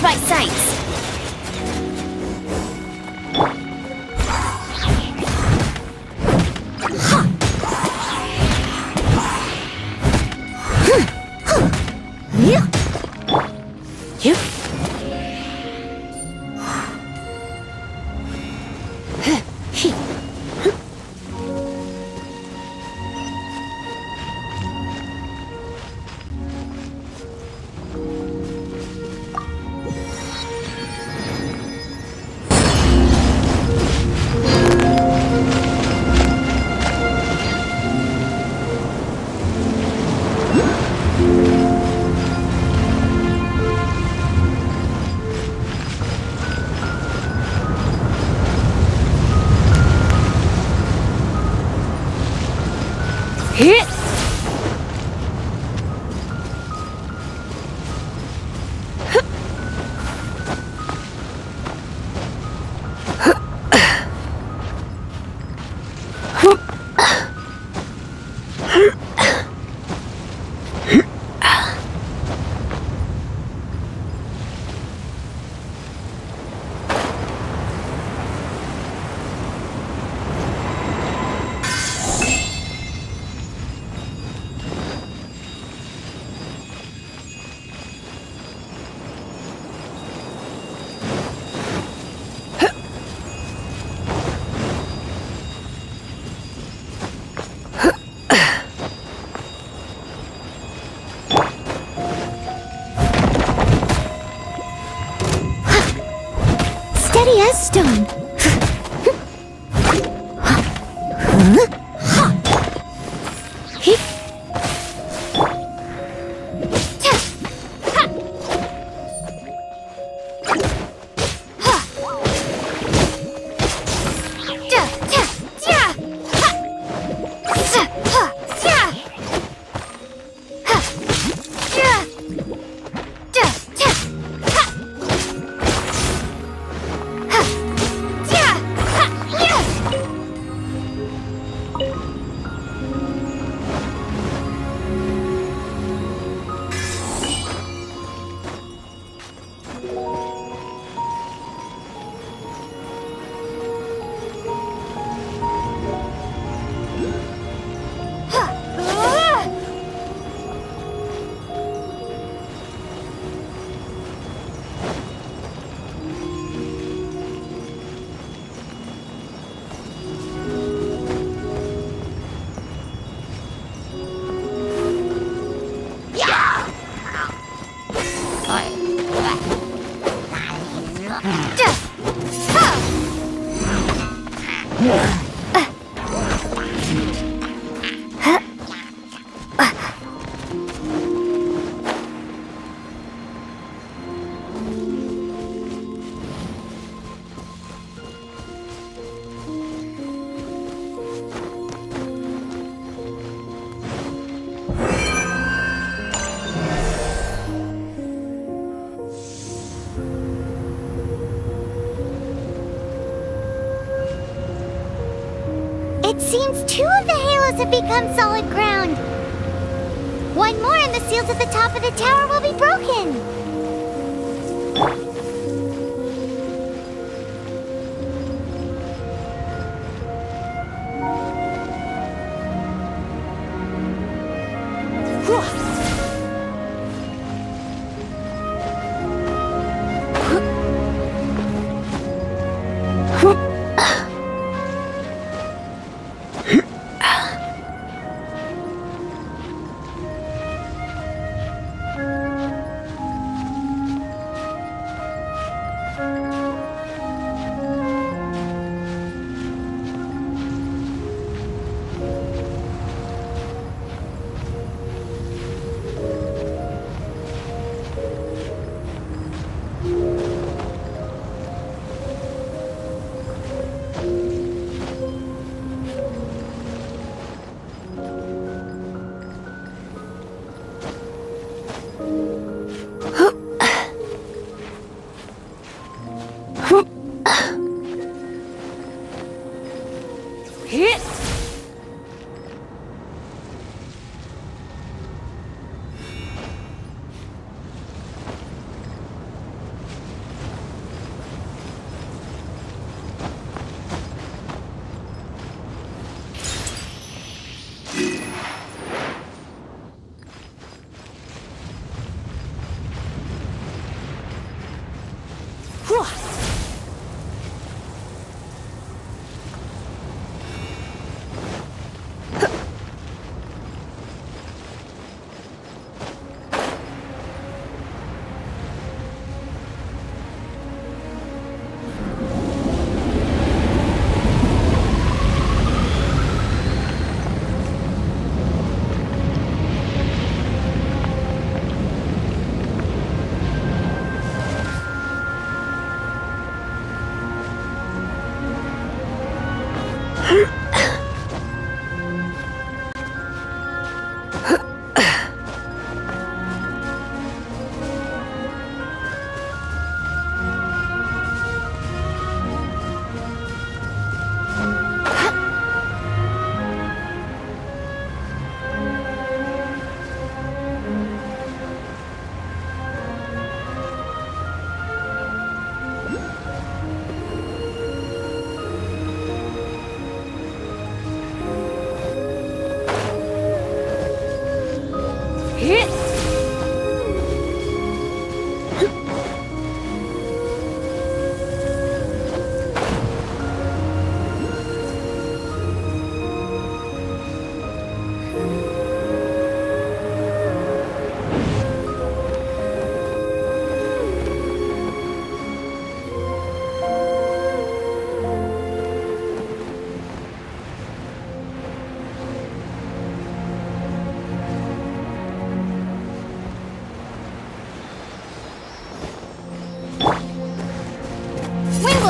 Watch my sights! Steady as stone. It seems 2 of the halos have become solid ground. 1 more and the seals at the top of the tower will be broken.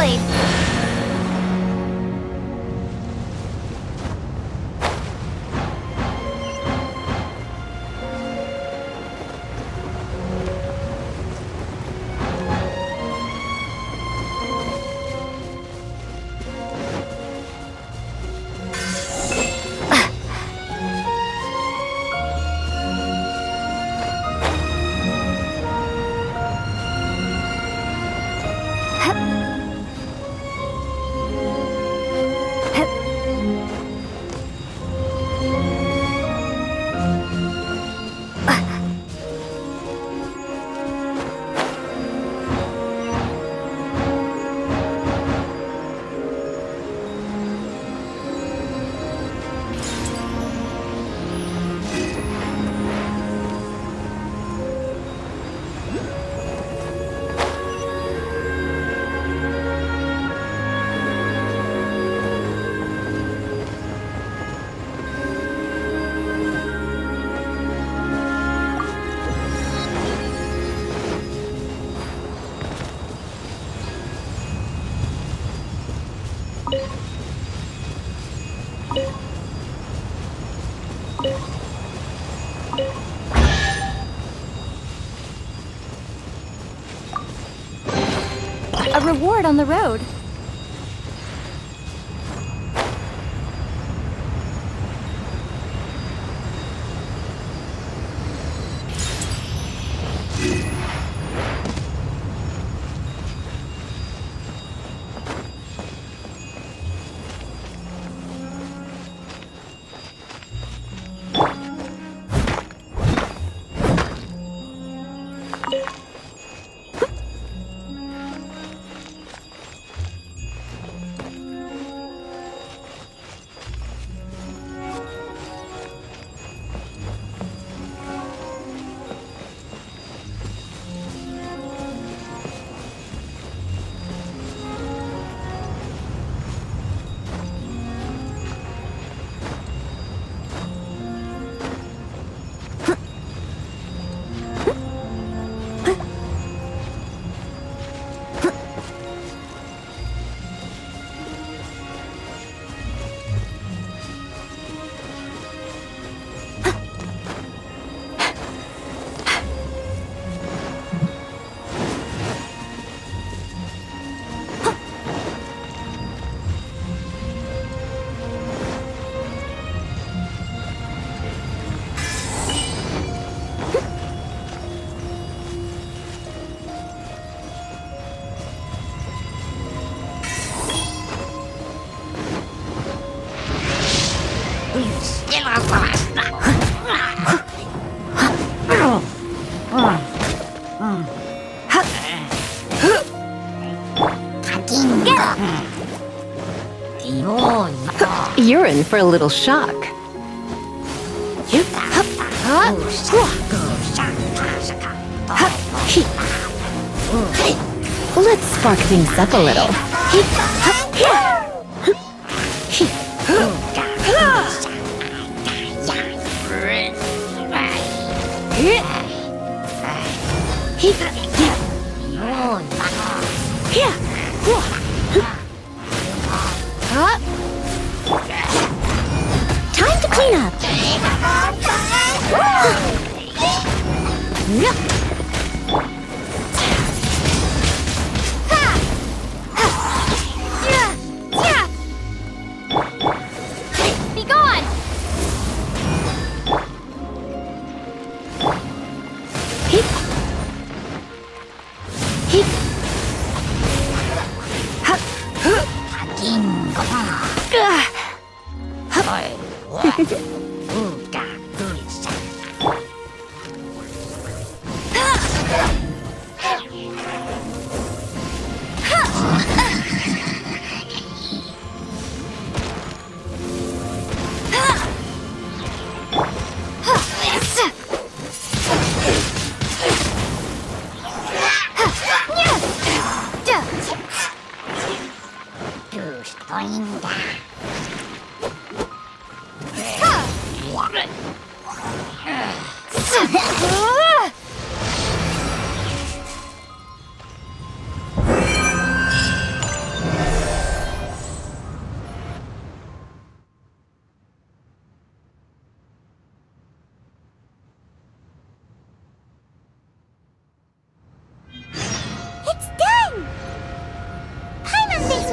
blade! A reward on the road. You're in for a little shock. Let's spark things up a little. Time to clean up. Be gone.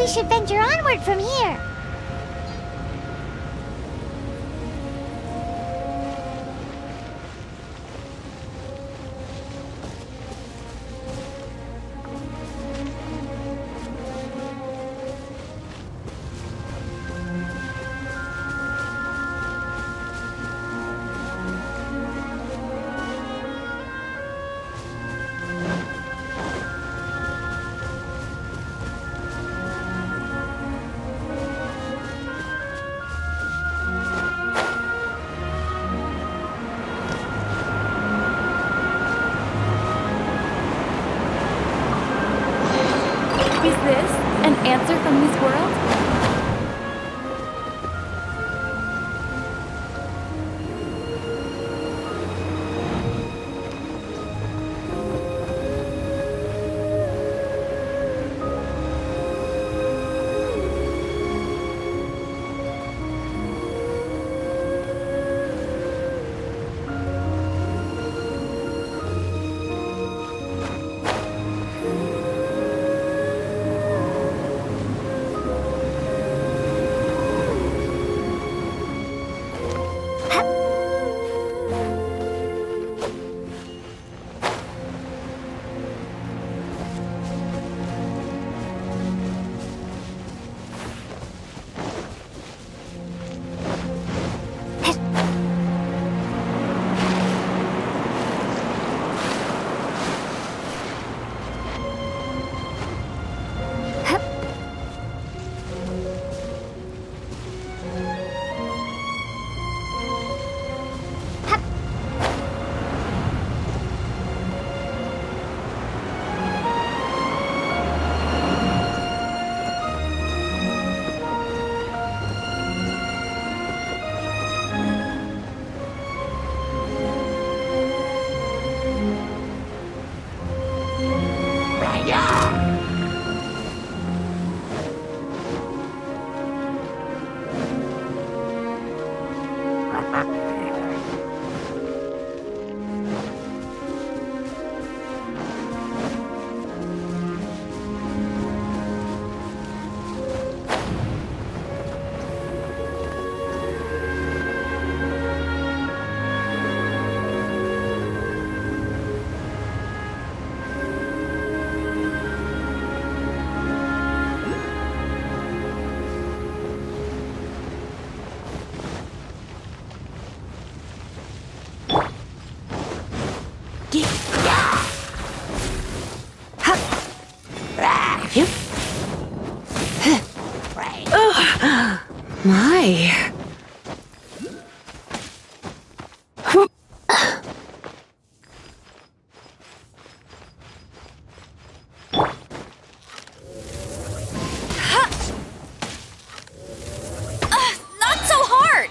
should venture onward from here. Is this an answer from this world? My. Not so hard!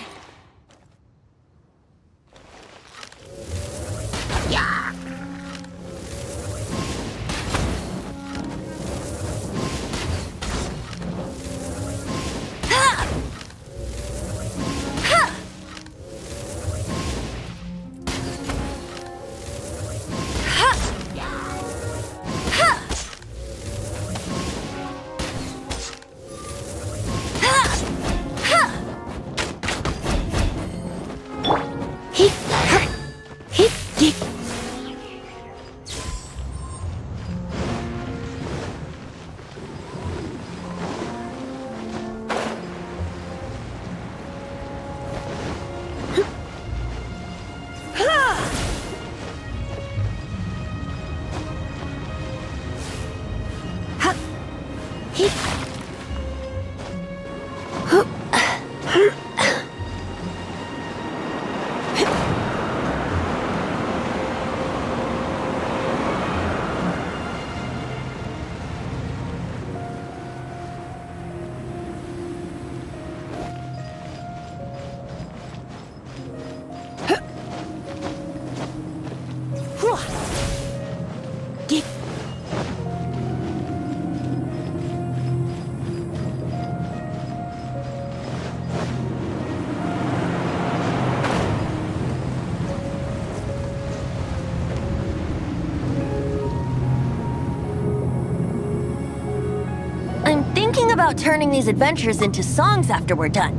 about turning these adventures into songs after we're done?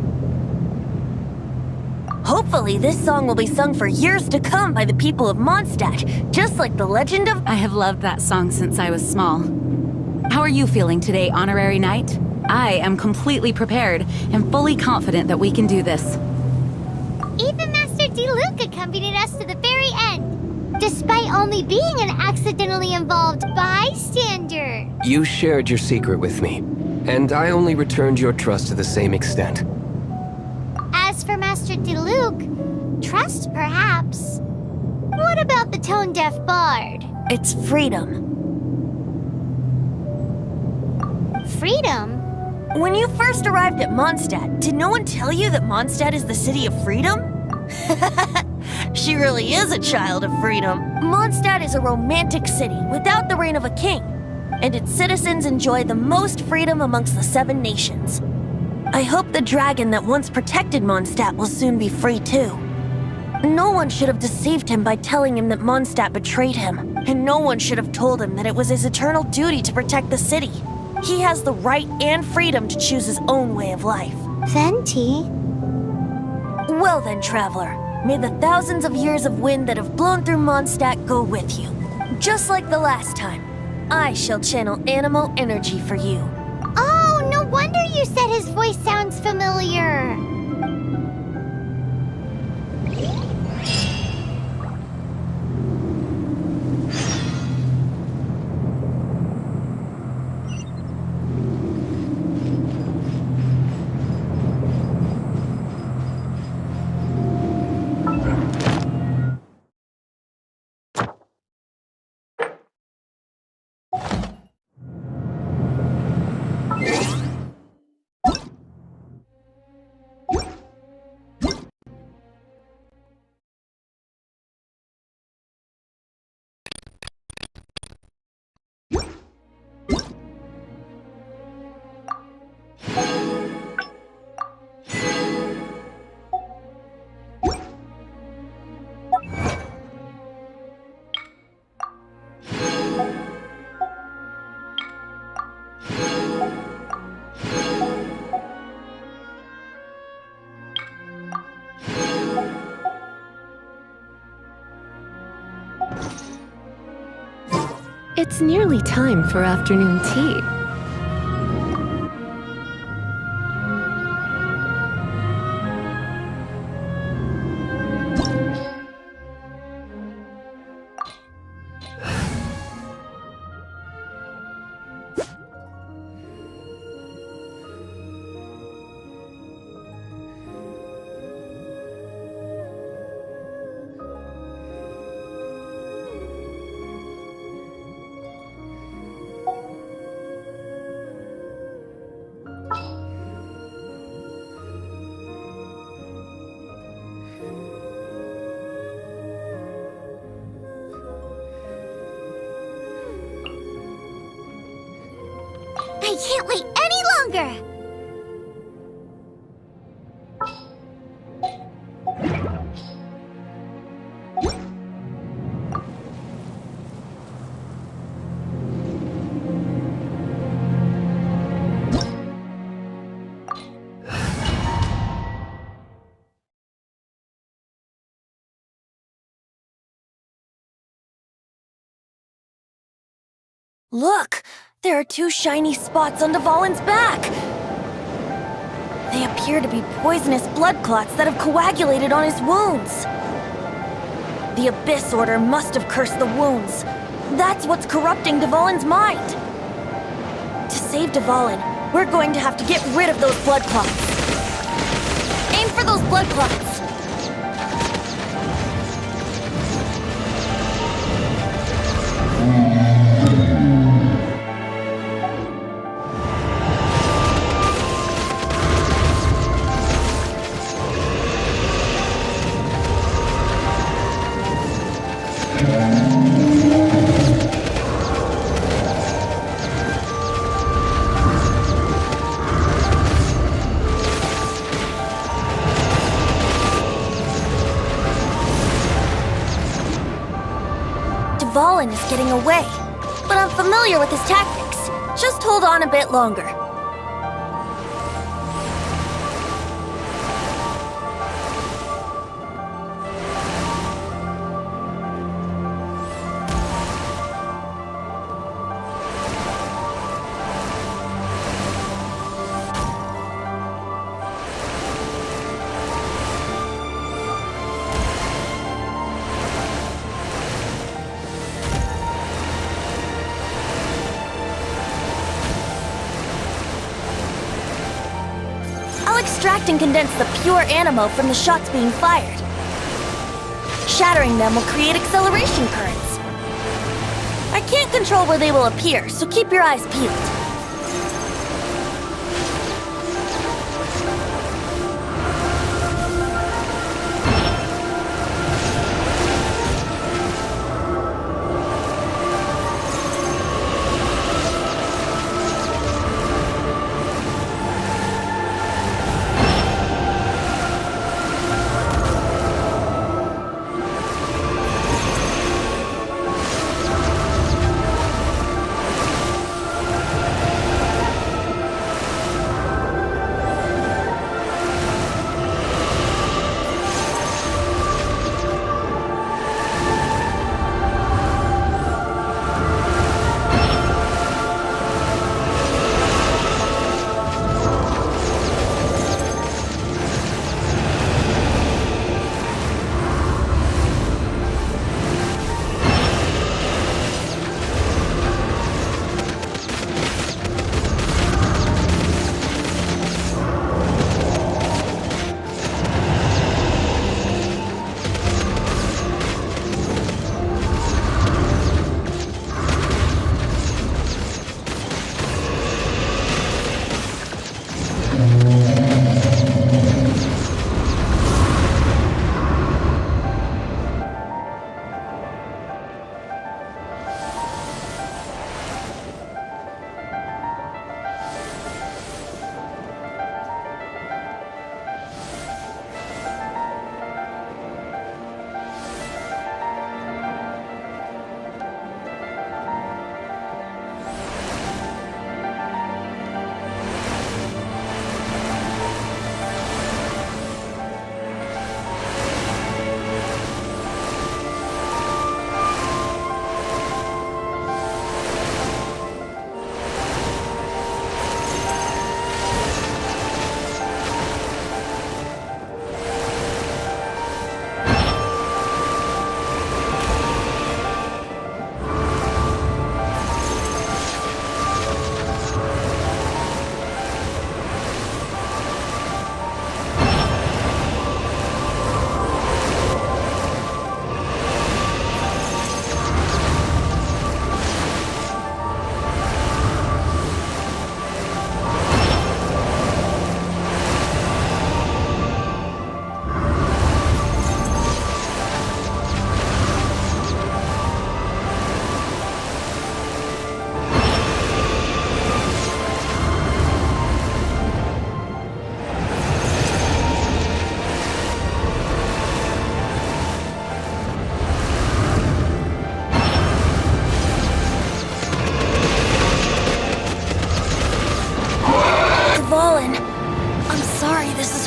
Hopefully, this song will be sung for years to come by the people of Mondstadt, just like the legend of— I have loved that song since I was small. How are you feeling today, Honorary Knight? I am completely prepared and fully confident that we can do this. Even Master Diluc accompanied us to the very end, despite only being an accidentally involved bystander. You shared your secret with me, and I only returned your trust to the same extent. As for Master Diluc, trust perhaps. What about the tone-deaf bard? it's freedom. Freedom? When you first arrived at Mondstadt, did no one tell you that Mondstadt is the city of freedom? She really is a child of freedom. Mondstadt is a romantic city without the reign of a king, and its citizens enjoy the most freedom amongst the 7 nations. I hope the dragon that once protected Mondstadt will soon be free too. No one should have deceived him by telling him that Mondstadt betrayed him, and no one should have told him that it was his eternal duty to protect the city. He has the right and freedom to choose his own way of life. Venti? Well then, traveler, may the thousands of years of wind that have blown through Mondstadt go with you. Just like the last time, I shall channel animal energy for you. Oh, no wonder you said his voice sounds familiar. It's nearly time for afternoon tea. I can't wait any longer! Look! There are 2 shiny spots on Dvalin's back! They appear to be poisonous blood clots that have coagulated on his wounds. The Abyss Order must have cursed the wounds. That's what's corrupting Dvalin's mind. To save Dvalin, we're going to have to get rid of those blood clots. Aim for those blood clots! Dvalin is getting away, but I'm familiar with his tactics. Just hold on a bit longer. extract and condense the pure animo from the shots being fired. Shattering them will create acceleration currents. I can't control where they will appear, so keep your eyes peeled.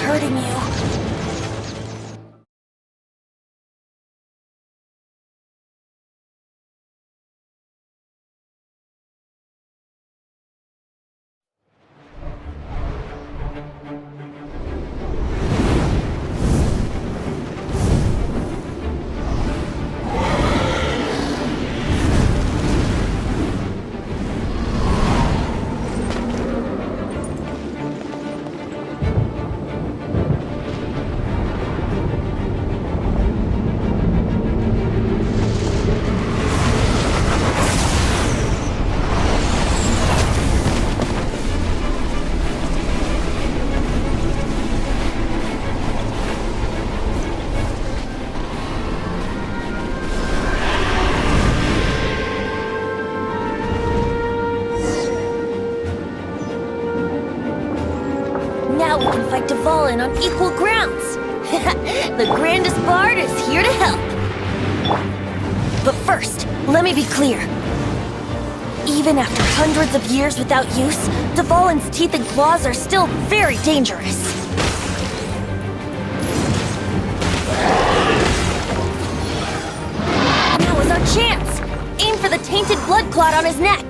hurting you. Now we can fight Dvalin on equal grounds. The grandest bard is here to help. But first, let me be clear. Even after hundreds of years without use, Dvalin's teeth and claws are still very dangerous. Now is our chance! Aim for the tainted blood clot on his neck.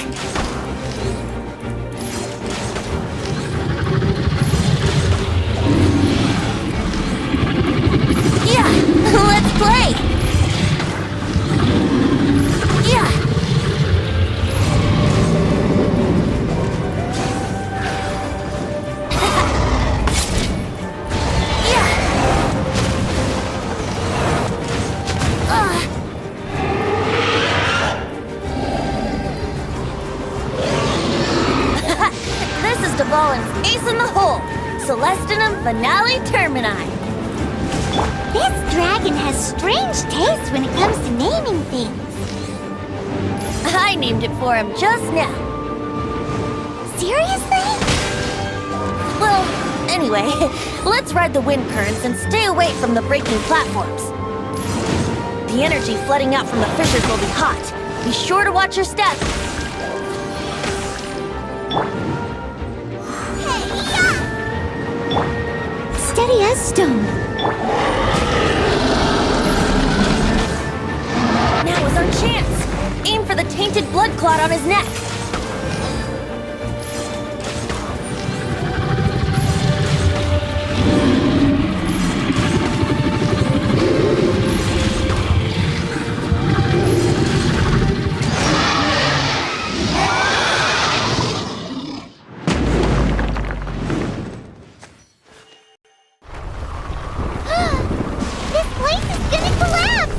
Let's play! Yeah! Valen's ace in the hole! Celestinum Finale Termini! This dragon has strange taste when it comes to naming things. I named it for him just now. Seriously? Well, anyway, let's ride the wind currents and stay away from the breaking platforms. The energy flooding out from the fissures will be hot. Be sure to watch your step. Steady as stone. Now is our chance! Aim for the tainted blood clot on his neck. This place is gonna collapse!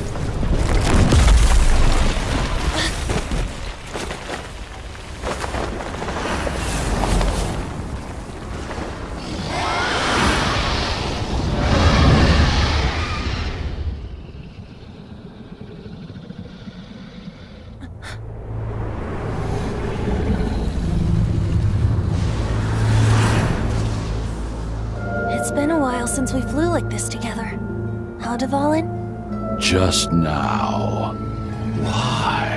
It's been a while since we flew like this together. Huh, Dvalin? Just now. Why?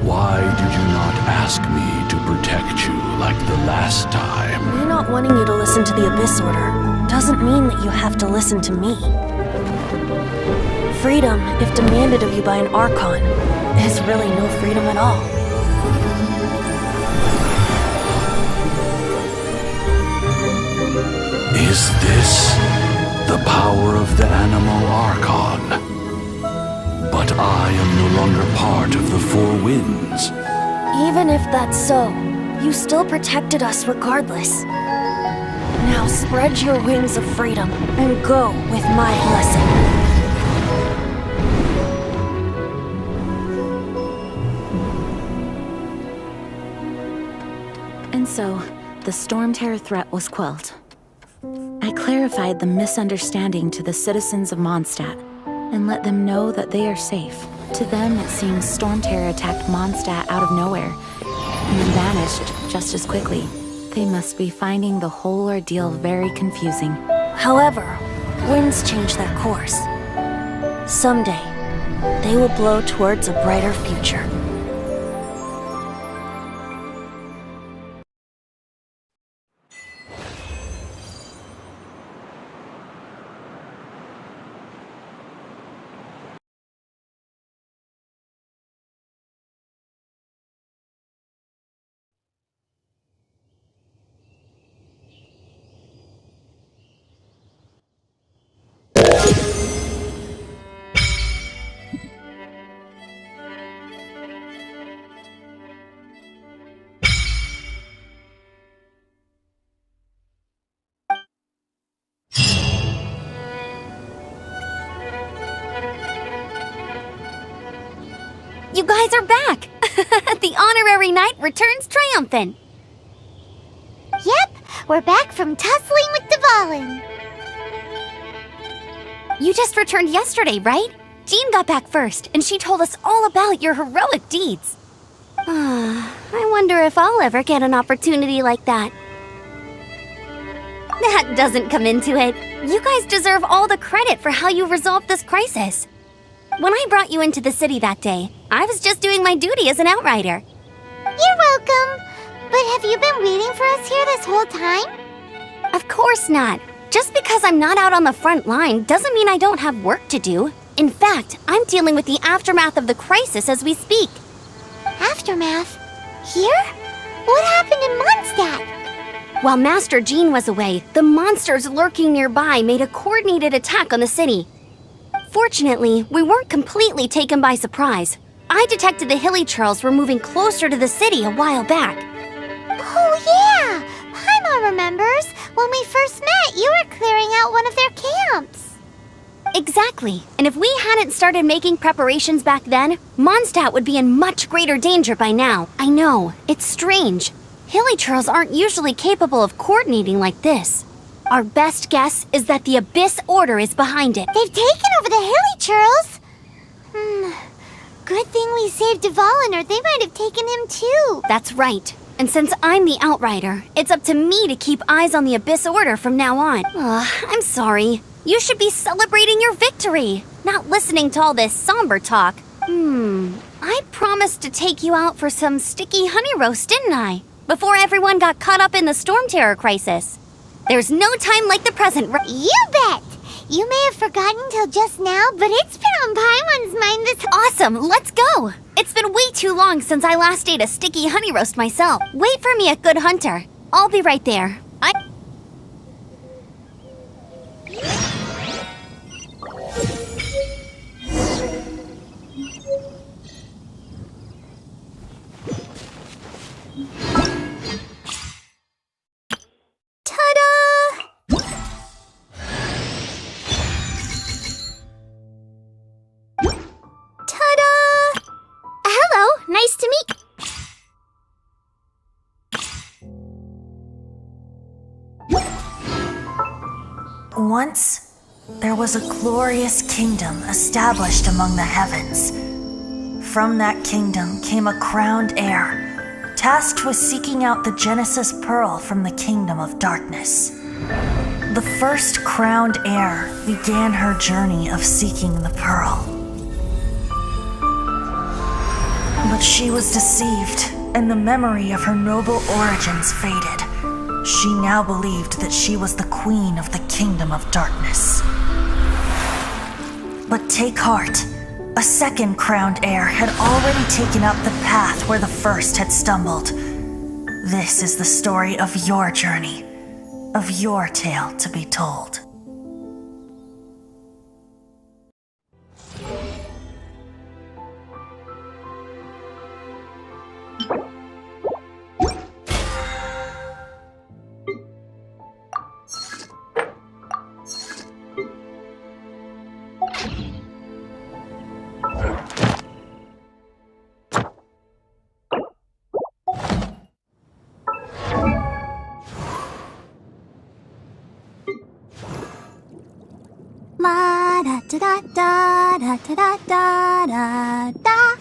Why did you not ask me to protect you like the last time? Me not wanting you to listen to the Abyss Order doesn't mean that you have to listen to me. Freedom, if demanded of you by an Archon, is really no freedom at all. Is this the power of the Animal Archon? But I am no longer part of the Four Winds. Even if that's so, you still protected us regardless. Now spread your wings of freedom and go with my blessing. And so, the Storm Terror threat was quelled. I clarified the misunderstanding to the citizens of Mondstadt and let them know that they are safe. To them, it seems Storm Terror attacked Mondstadt out of nowhere and then vanished just as quickly. They must be finding the whole ordeal very confusing. However, winds change their course. Someday, they will blow towards a brighter future. You guys are back! The honorary knight returns triumphant! Yep, we're back from tussling with Dvalin. You just returned yesterday, right? Jean got back first, and she told us all about your heroic deeds. I wonder if I'll ever get an opportunity like that. That doesn't come into it. You guys deserve all the credit for how you resolved this crisis. When I brought you into the city that day, I was just doing my duty as an outrider. You're welcome. But have you been waiting for us here this whole time? Of course not. Just because I'm not out on the front line doesn't mean I don't have work to do. In fact, I'm dealing with the aftermath of the crisis as we speak. Aftermath? Here? What happened in Mondstadt? While Master Jean was away, the monsters lurking nearby made a coordinated attack on the city. Fortunately, we weren't completely taken by surprise. I detected the Hilly Churls were moving closer to the city a while back. Oh yeah! Paimon remembers. When we first met, you were clearing out one of their camps. Exactly. And if we hadn't started making preparations back then, Mondstadt would be in much greater danger by now. I know, it's strange. Hilichurls aren't usually capable of coordinating like this. Our best guess is that the Abyss Order is behind it. They've taken over the Hilichurls! Good thing we saved Dvalin, or they might have taken him too. That's right. And since I'm the Outrider, it's up to me to keep eyes on the Abyss Order from now on. I'm sorry. You should be celebrating your victory, not listening to all this somber talk. I promised to take you out for some sticky honey roast, didn't I? Before everyone got caught up in the Storm Terror crisis. There's no time like the present, right? You bet! You may have forgotten till just now, but it's been on Paimon's mind this... Awesome, let's go! It's been way too long since I last ate a sticky honey roast myself. Wait for me at Good Hunter. I'll be right there. Nice to meet... Once, there was a glorious kingdom established among the heavens. From that kingdom came a crowned heir, tasked with seeking out the Genesis Pearl from the kingdom of darkness. The first crowned heir began her journey of seeking the pearl. But she was deceived, and the memory of her noble origins faded. She now believed that she was the queen of the kingdom of darkness. But take heart. A second crowned heir had already taken up the path where the first had stumbled. This is the story of your journey, of your tale to be told. La da da da da da da da da.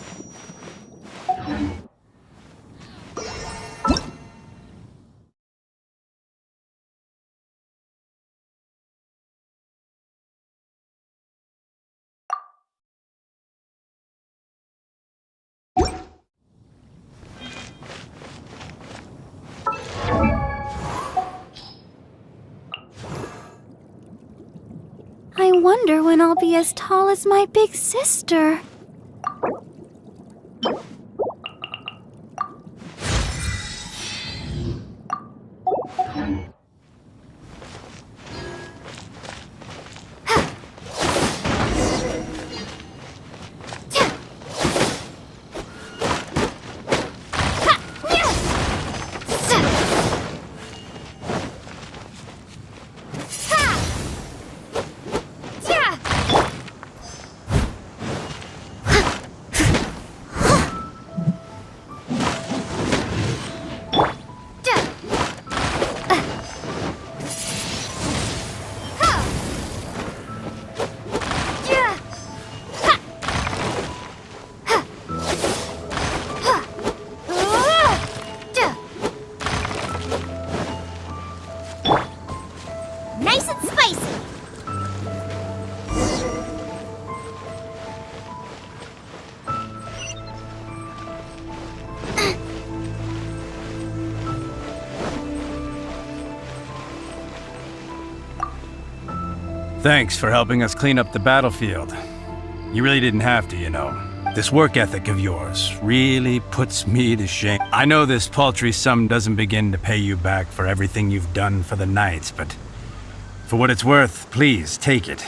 I wonder when I'll be as tall as my big sister. Nice and spicy. Thanks for helping us clean up the battlefield. You really didn't have to, you know. This work ethic of yours really puts me to shame. I know this paltry sum doesn't begin to pay you back for everything you've done for the Knights, but for what it's worth, please take it.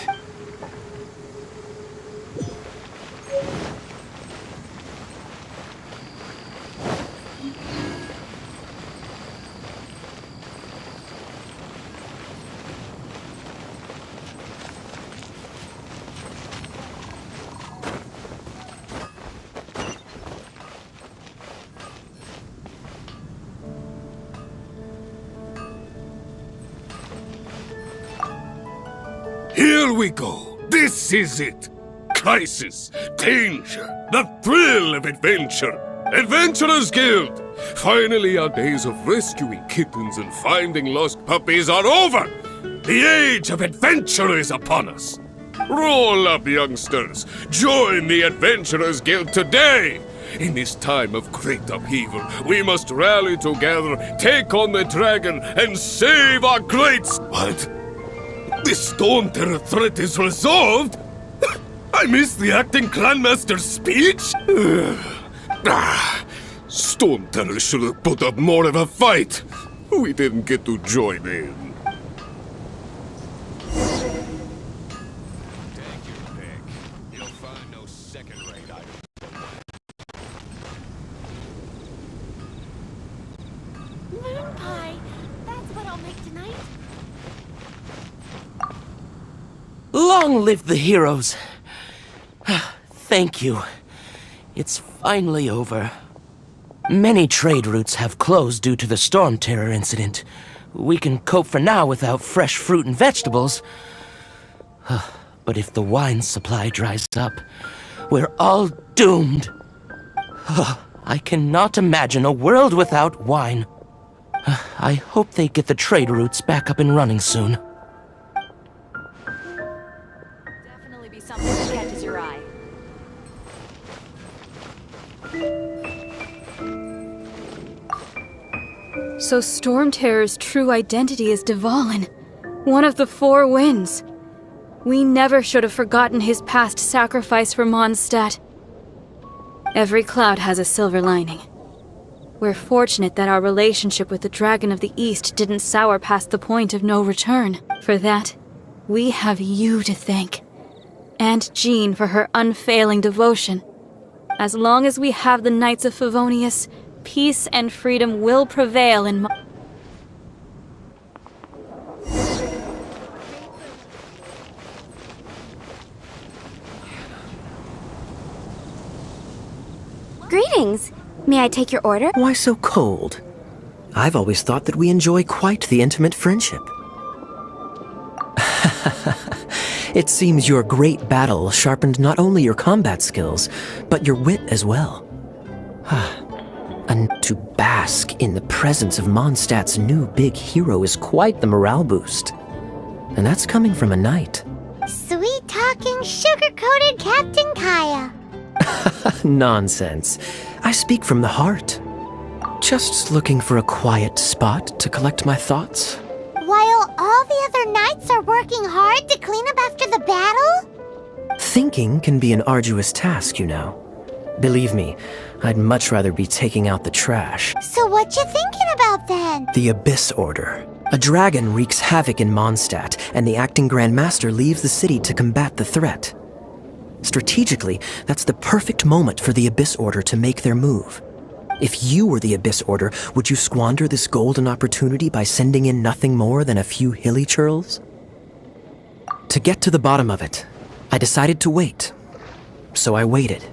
Here we go. This is it. Crisis, danger, the thrill of adventure. Adventurers Guild! Finally, our days of rescuing kittens and finding lost puppies are over! The age of adventure is upon us! Roll up, youngsters! Join the Adventurers Guild today! In this time of great upheaval, we must rally together, take on the dragon, and save our great... What? The Storm Terror threat is resolved? I missed the acting clanmaster's speech? Storm Terror should have put up more of a fight. We didn't get to join in. Take your pick. You'll find no second-rate items. Moon pie. That's what I'll make tonight. Long live the heroes. Thank you. It's finally over. Many trade routes have closed due to the Storm Terror incident. We can cope for now without fresh fruit and vegetables. But if the wine supply dries up, we're all doomed. I cannot imagine a world without wine. I hope they get the trade routes back up and running soon. Definitely be something that catches your eye. So Storm Terror's true identity is Dvalin, one of the Four Winds. We never should have forgotten his past sacrifice for Mondstadt. Every cloud has a silver lining. We're fortunate that our relationship with the Dragon of the East didn't sour past the point of no return. For that, we have you to thank. And Jean for her unfailing devotion. As long as we have the Knights of Favonius, peace and freedom will prevail in Greetings. May I take your order? Why so cold? I've always thought that we enjoy quite the intimate friendship. It seems your great battle sharpened not only your combat skills, but your wit as well. And to bask in the presence of Mondstadt's new big hero is quite the morale boost. And that's coming from a knight. Sweet-talking, sugar-coated Captain Kaya. Nonsense. I speak from the heart. Just looking for a quiet spot to collect my thoughts. While all the other knights are working hard to clean up after the battle? Thinking can be an arduous task, you know. Believe me, I'd much rather be taking out the trash. So what you thinking about then? The Abyss Order. A dragon wreaks havoc in Mondstadt, and the acting Grand Master leaves the city to combat the threat. Strategically, that's the perfect moment for the Abyss Order to make their move. If you were the Abyss Order, would you squander this golden opportunity by sending in nothing more than a few hilly churls? To get to the bottom of it, I decided to wait. So I waited,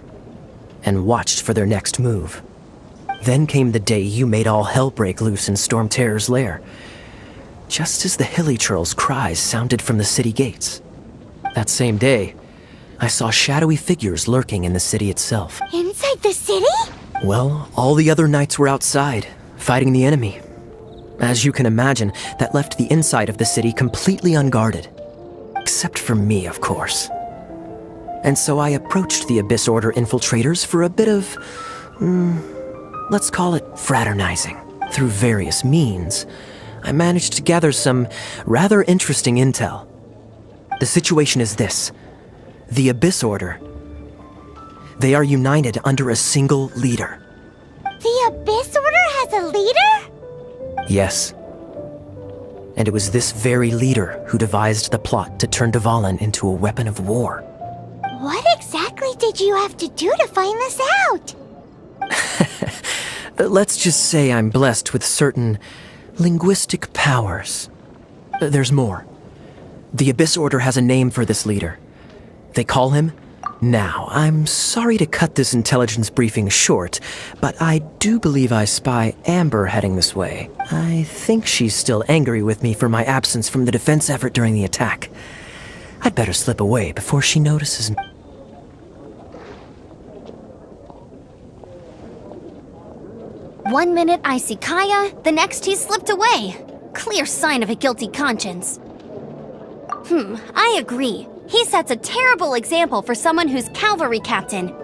and watched for their next move. Then came the day you made all hell break loose in Storm Terror's lair, just as the hilly churls' cries sounded from the city gates. That same day, I saw shadowy figures lurking in the city itself. Inside the city? Well, all the other knights were outside, fighting the enemy. As you can imagine, that left the inside of the city completely unguarded. Except for me, of course. And so I approached the Abyss Order infiltrators for a bit of, let's call it fraternizing. Through various means, I managed to gather some rather interesting intel. The situation is this. The Abyss Order, they are united under a single leader. The Abyss Order has a leader? Yes. And it was this very leader who devised the plot to turn Dvalin into a weapon of war. What exactly did you have to do to find this out? Let's just say I'm blessed with certain linguistic powers. There's more. The Abyss Order has a name for this leader. They call him... Now, I'm sorry to cut this intelligence briefing short, but I do believe I spy Amber heading this way. I think she's still angry with me for my absence from the defense effort during the attack. I'd better slip away before she notices me. One minute I see Kaya, the next he slipped away. Clear sign of a guilty conscience. I agree. He sets a terrible example for someone who's cavalry captain.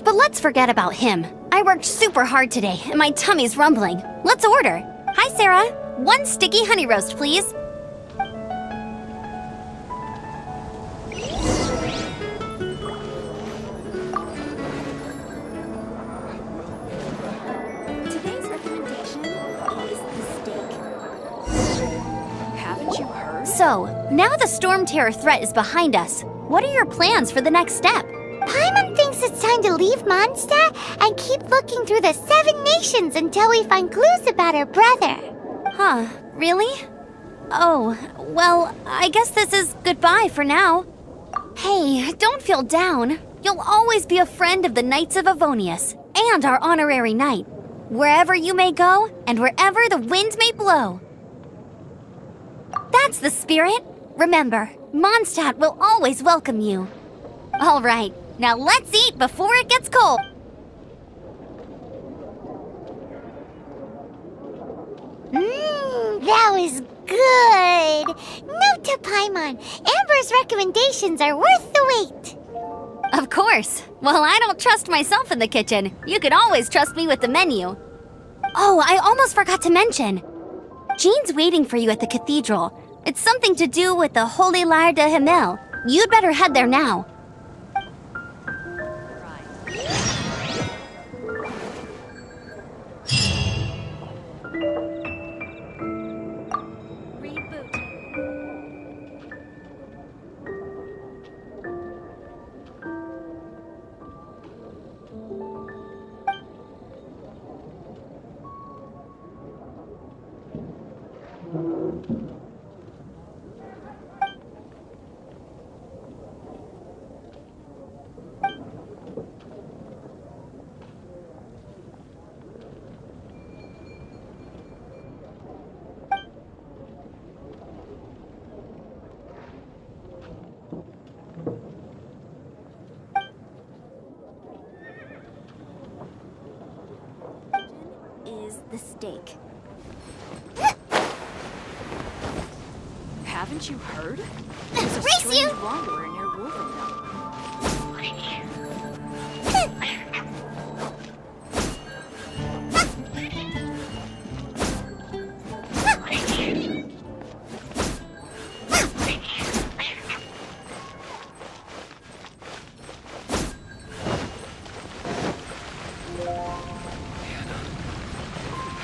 But let's forget about him. I worked super hard today, and my tummy's rumbling. Let's order. Hi, Sarah. 1 sticky honey roast, please. Today's recommendation is the steak. Haven't you heard? So, now the Storm Terror threat is behind us. What are your plans for the next step? Paimon thinks it's time to leave Mondstadt and keep looking through the 7 nations until we find clues about her brother. Huh, really? Oh, well, I guess this is goodbye for now. Hey, don't feel down. You'll always be a friend of the Knights of Avonius, and our honorary knight. Wherever you may go, and wherever the wind may blow. That's the spirit. Remember, Mondstadt will always welcome you. All right, now let's eat before it gets cold. That was good. Note to Paimon, Amber's recommendations are worth the wait. Of course. Well, I don't trust myself in the kitchen. You can always trust me with the menu. Oh, I almost forgot to mention. Jean's waiting for you at the cathedral. It's something to do with the Holy Lyre de Himmel. You'd better head there now. Is the steak. Haven't you heard? There's a Race strange you! wanderer near Wolverville.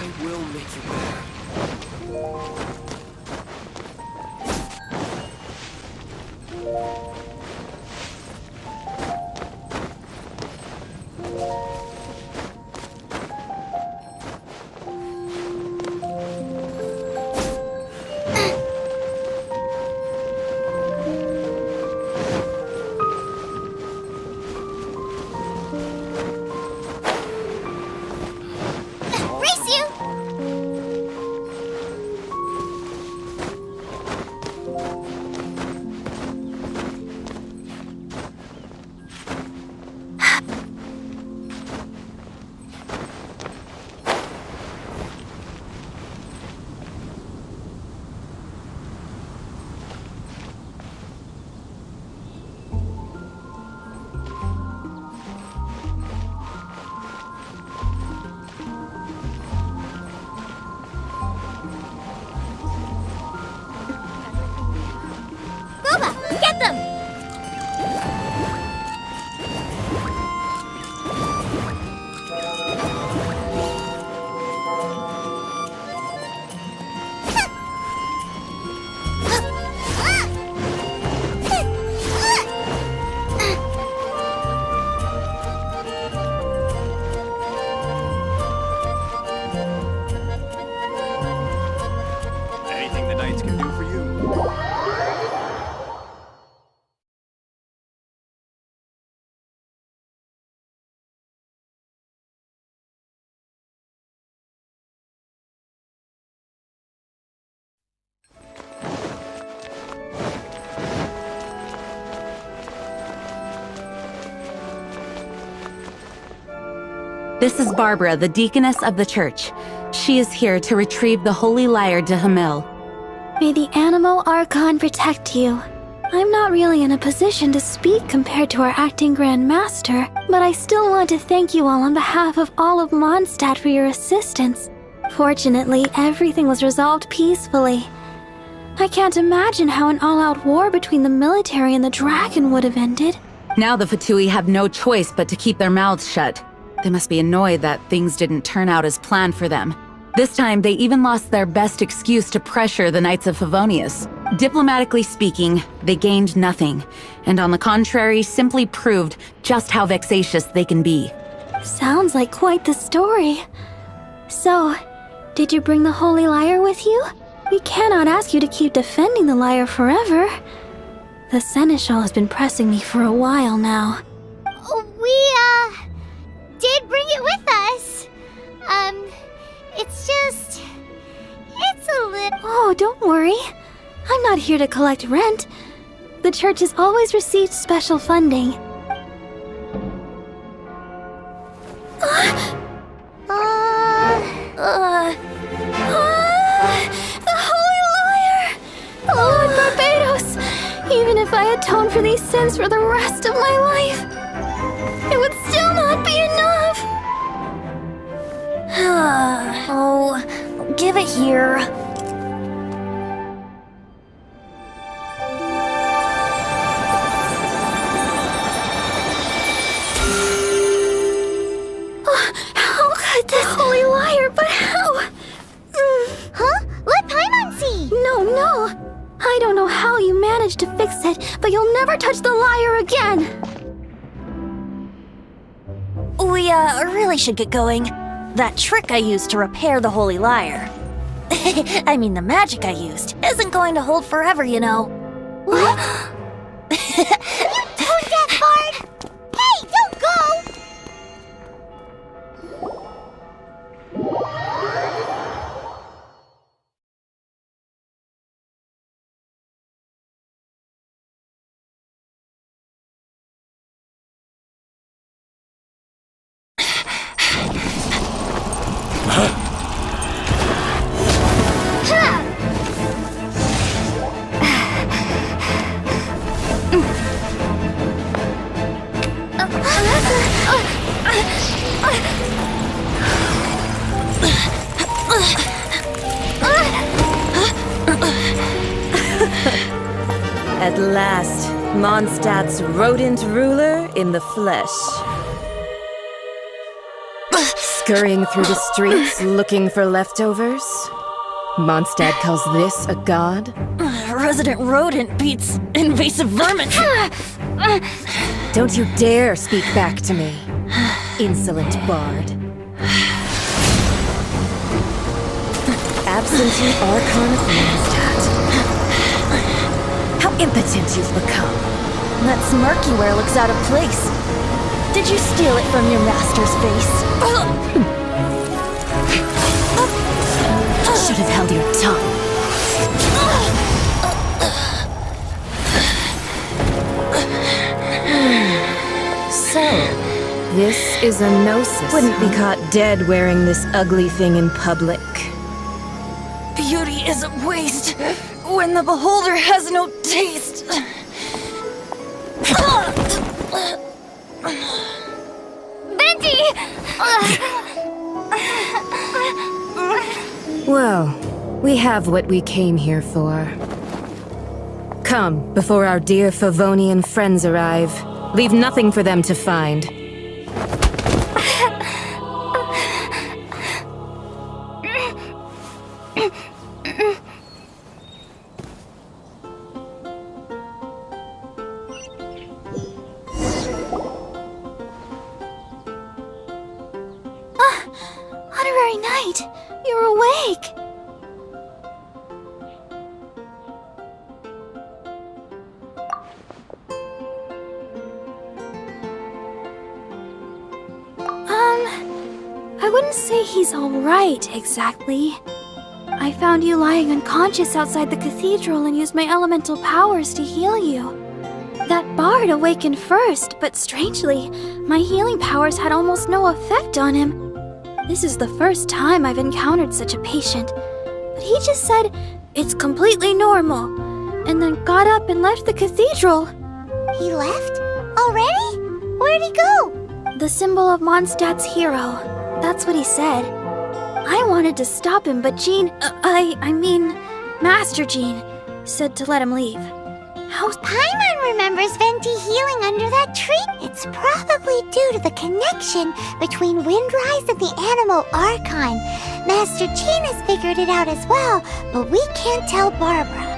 I will make you better. Race you! This is Barbara, the deaconess of the church. She is here to retrieve the holy lyre to Hamil. May the Animo Archon protect you. I'm not really in a position to speak compared to our acting Grand Master, but I still want to thank you all on behalf of all of Mondstadt for your assistance. Fortunately, everything was resolved peacefully. I can't imagine how an all-out war between the military and the dragon would have ended. Now the Fatui have no choice but to keep their mouths shut. They must be annoyed that things didn't turn out as planned for them. This time, they even lost their best excuse to pressure the Knights of Favonius. Diplomatically speaking, they gained nothing, and on the contrary, simply proved just how vexatious they can be. Sounds like quite the story. So, did you bring the holy lyre with you? We cannot ask you to keep defending the lyre forever. The Seneschal has been pressing me for a while now. We, did bring it with us. It's a little... Oh, don't worry. I'm not here to collect rent. The church has always received special funding. The Holy Lyre! Lord Barbados! Even if I atoned for these sins for the rest of my life, it would still not be enough! Oh, give it here. How could this Holy Lyre, but how? Huh? Let Paimon see! No. I don't know how you managed to fix it, but you'll never touch the lyre again! We, really should get going. That trick I used to repair the Holy Lyre. I mean, the magic I used isn't going to hold forever, you know. What? You tone-deaf bard! Hey, don't go! At last, Mondstadt's rodent ruler in the flesh. Scurrying through the streets looking for leftovers? Mondstadt calls this a god? Resident rodent beats invasive vermin. Don't you dare speak back to me, insolent bard. Absentee Archon of Mondstadt. How impotent you've become. That smirky wear looks out of place. Did you steal it from your master's face? Should have held your tongue. So, this is a gnosis. Wouldn't be caught dead wearing this ugly thing in public. Beauty is a waste when the beholder has no taste. Venti! Well, we have what we came here for. Come, before our dear Favonian friends arrive. Leave nothing for them to find. Honorary Knight, you're awake! I wouldn't say he's alright, exactly. I found you lying unconscious outside the cathedral and used my elemental powers to heal you. That bard awakened first, but strangely, my healing powers had almost no effect on him. This is the first time I've encountered such a patient, but he just said, "It's completely normal," and then got up and left the cathedral. He left? Already? Where'd he go? The symbol of Mondstadt's hero. That's what he said. I wanted to stop him, but Master Jean, said to let him leave. Paimon remembers Venti healing under that tree. It's probably due to the connection between Windrise and the Animal Archon. Master Jean has figured it out as well, but we can't tell Barbara.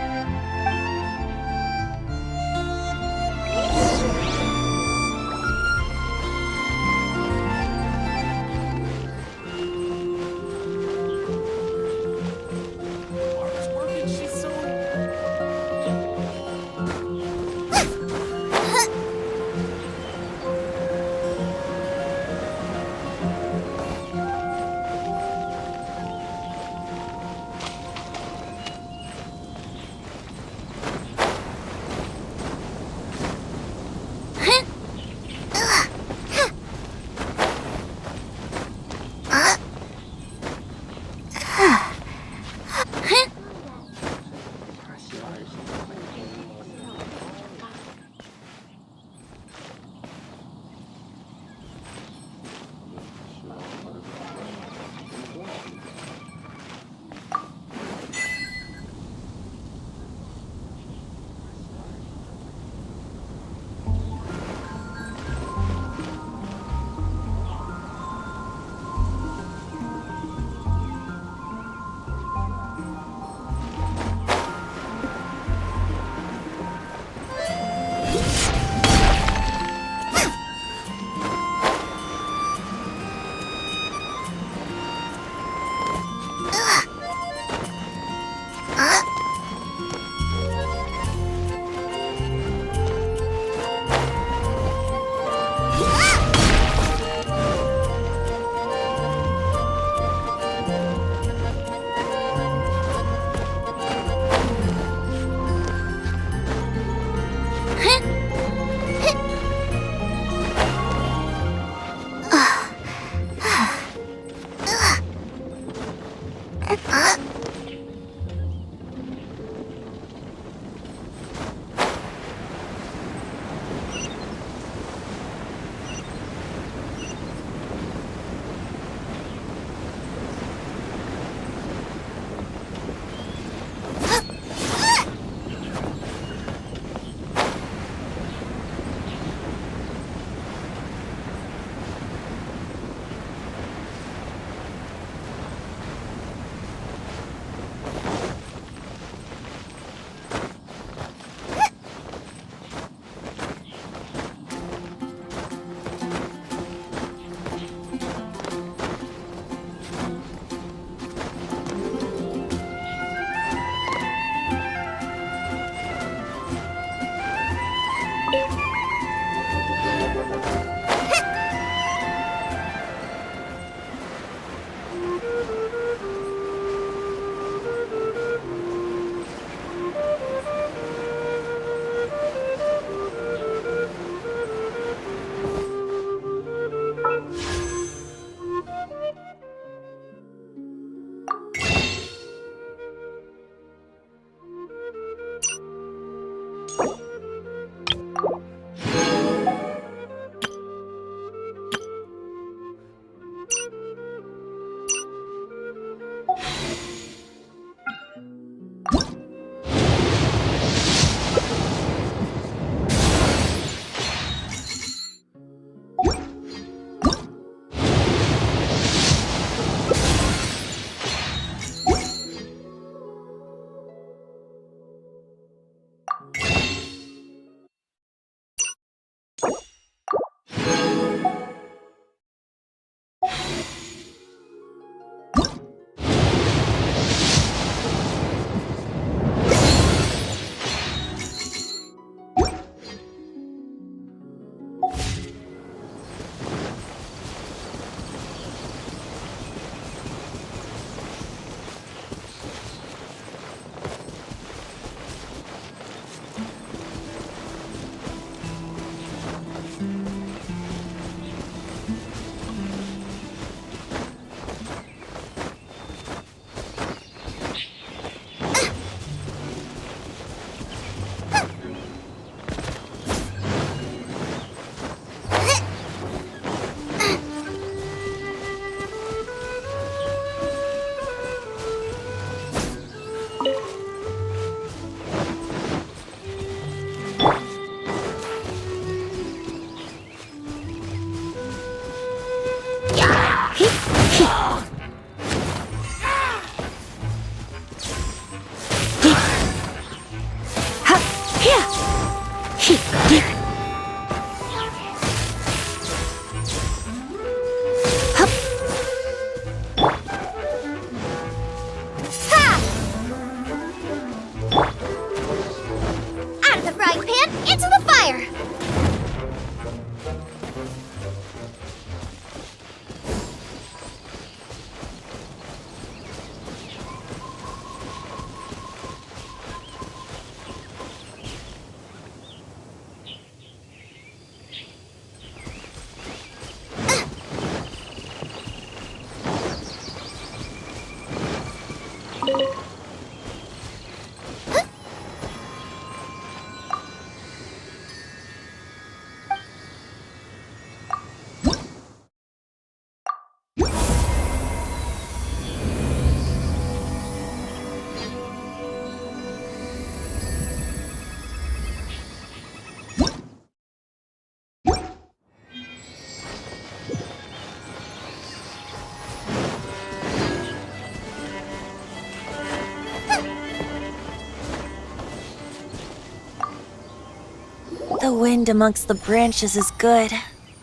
The wind amongst the branches is good.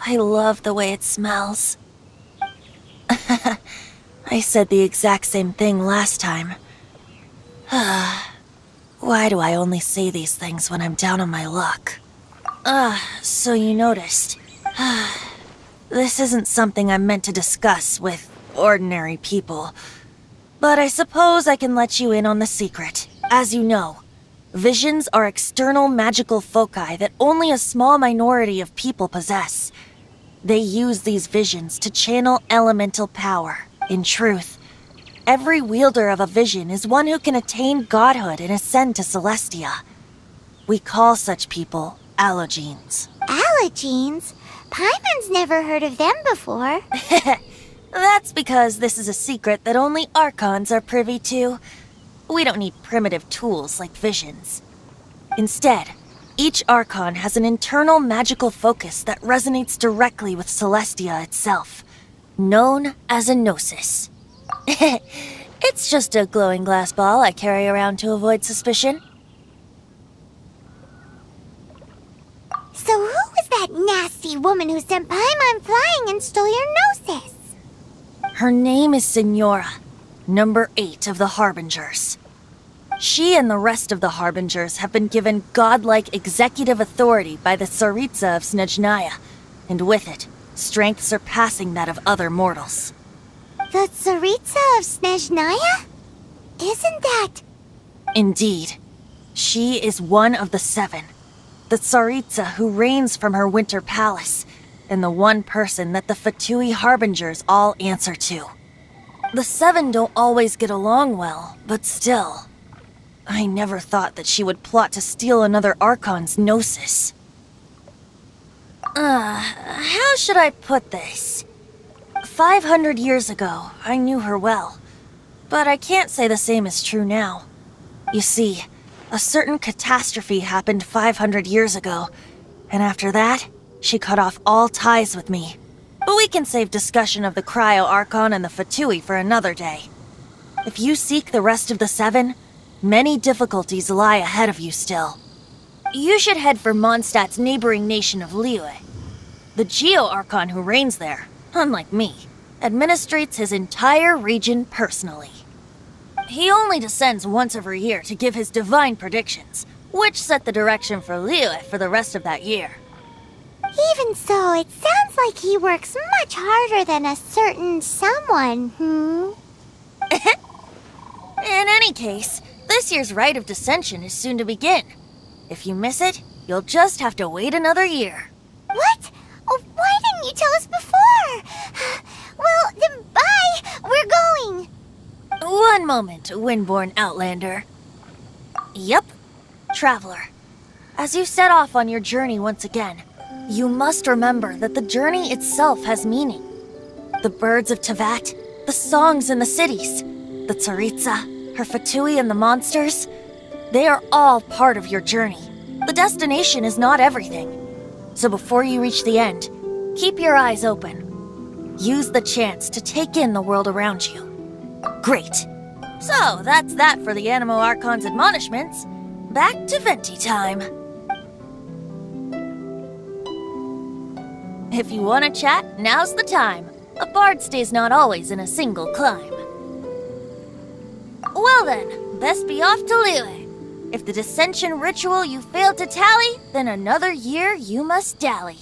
I love the way it smells. I said the exact same thing last time. Why do I only say these things when I'm down on my luck? So you noticed. This isn't something I'm meant to discuss with ordinary people. But I suppose I can let you in on the secret. As you know, visions are external magical foci that only a small minority of people possess. They use these visions to channel elemental power. In truth, every wielder of a vision is one who can attain godhood and ascend to Celestia. We call such people allogenes. Allogenes? Paimon's never heard of them before. That's because this is a secret that only Archons are privy to. We don't need primitive tools like visions. Instead, each Archon has an internal magical focus that resonates directly with Celestia itself, known as a gnosis. It's just a glowing glass ball I carry around to avoid suspicion. So who was that nasty woman who sent Paimon flying and stole your gnosis? Her name is Signora, number 8 of the Harbingers. She and the rest of the Harbingers have been given godlike executive authority by the Tsaritsa of Snezhnaya, and with it, strength surpassing that of other mortals. The Tsaritsa of Snezhnaya? Isn't that... Indeed. She is one of the 7, the Tsaritsa who reigns from her winter palace, and the one person that the Fatui Harbingers all answer to. The 7 don't always get along well, but still... I never thought that she would plot to steal another Archon's gnosis. How should I put this? 500 years ago, I knew her well, but I can't say the same is true now. You see, a certain catastrophe happened 500 years ago, and after that, she cut off all ties with me. But we can save discussion of the Cryo Archon and the Fatui for another day. If you seek the rest of the 7, many difficulties lie ahead of you still. You should head for Mondstadt's neighboring nation of Liyue. The Geo-Archon who reigns there, unlike me, administrates his entire region personally. He only descends once every year to give his divine predictions, which set the direction for Liyue for the rest of that year. Even so, it sounds like he works much harder than a certain someone, In any case, this year's Rite of Descension is soon to begin. If you miss it, you'll just have to wait another year. What? Oh, why didn't you tell us before? Well, then bye! We're going! One moment, Windborn Outlander. Yep, Traveler. As you set off on your journey once again, you must remember that the journey itself has meaning. The birds of Tevat, the songs in the cities, the Tsaritsa, her Fatui and the monsters, they are all part of your journey. The destination is not everything. So before you reach the end, keep your eyes open. Use the chance to take in the world around you. Great. So that's that for the Animo Archon's admonishments. Back to Venti time. If you want to chat, now's the time. A bard stays not always in a single climb. Well then, best be off to Liyue. If the dissension ritual you failed to tally, then another year you must dally.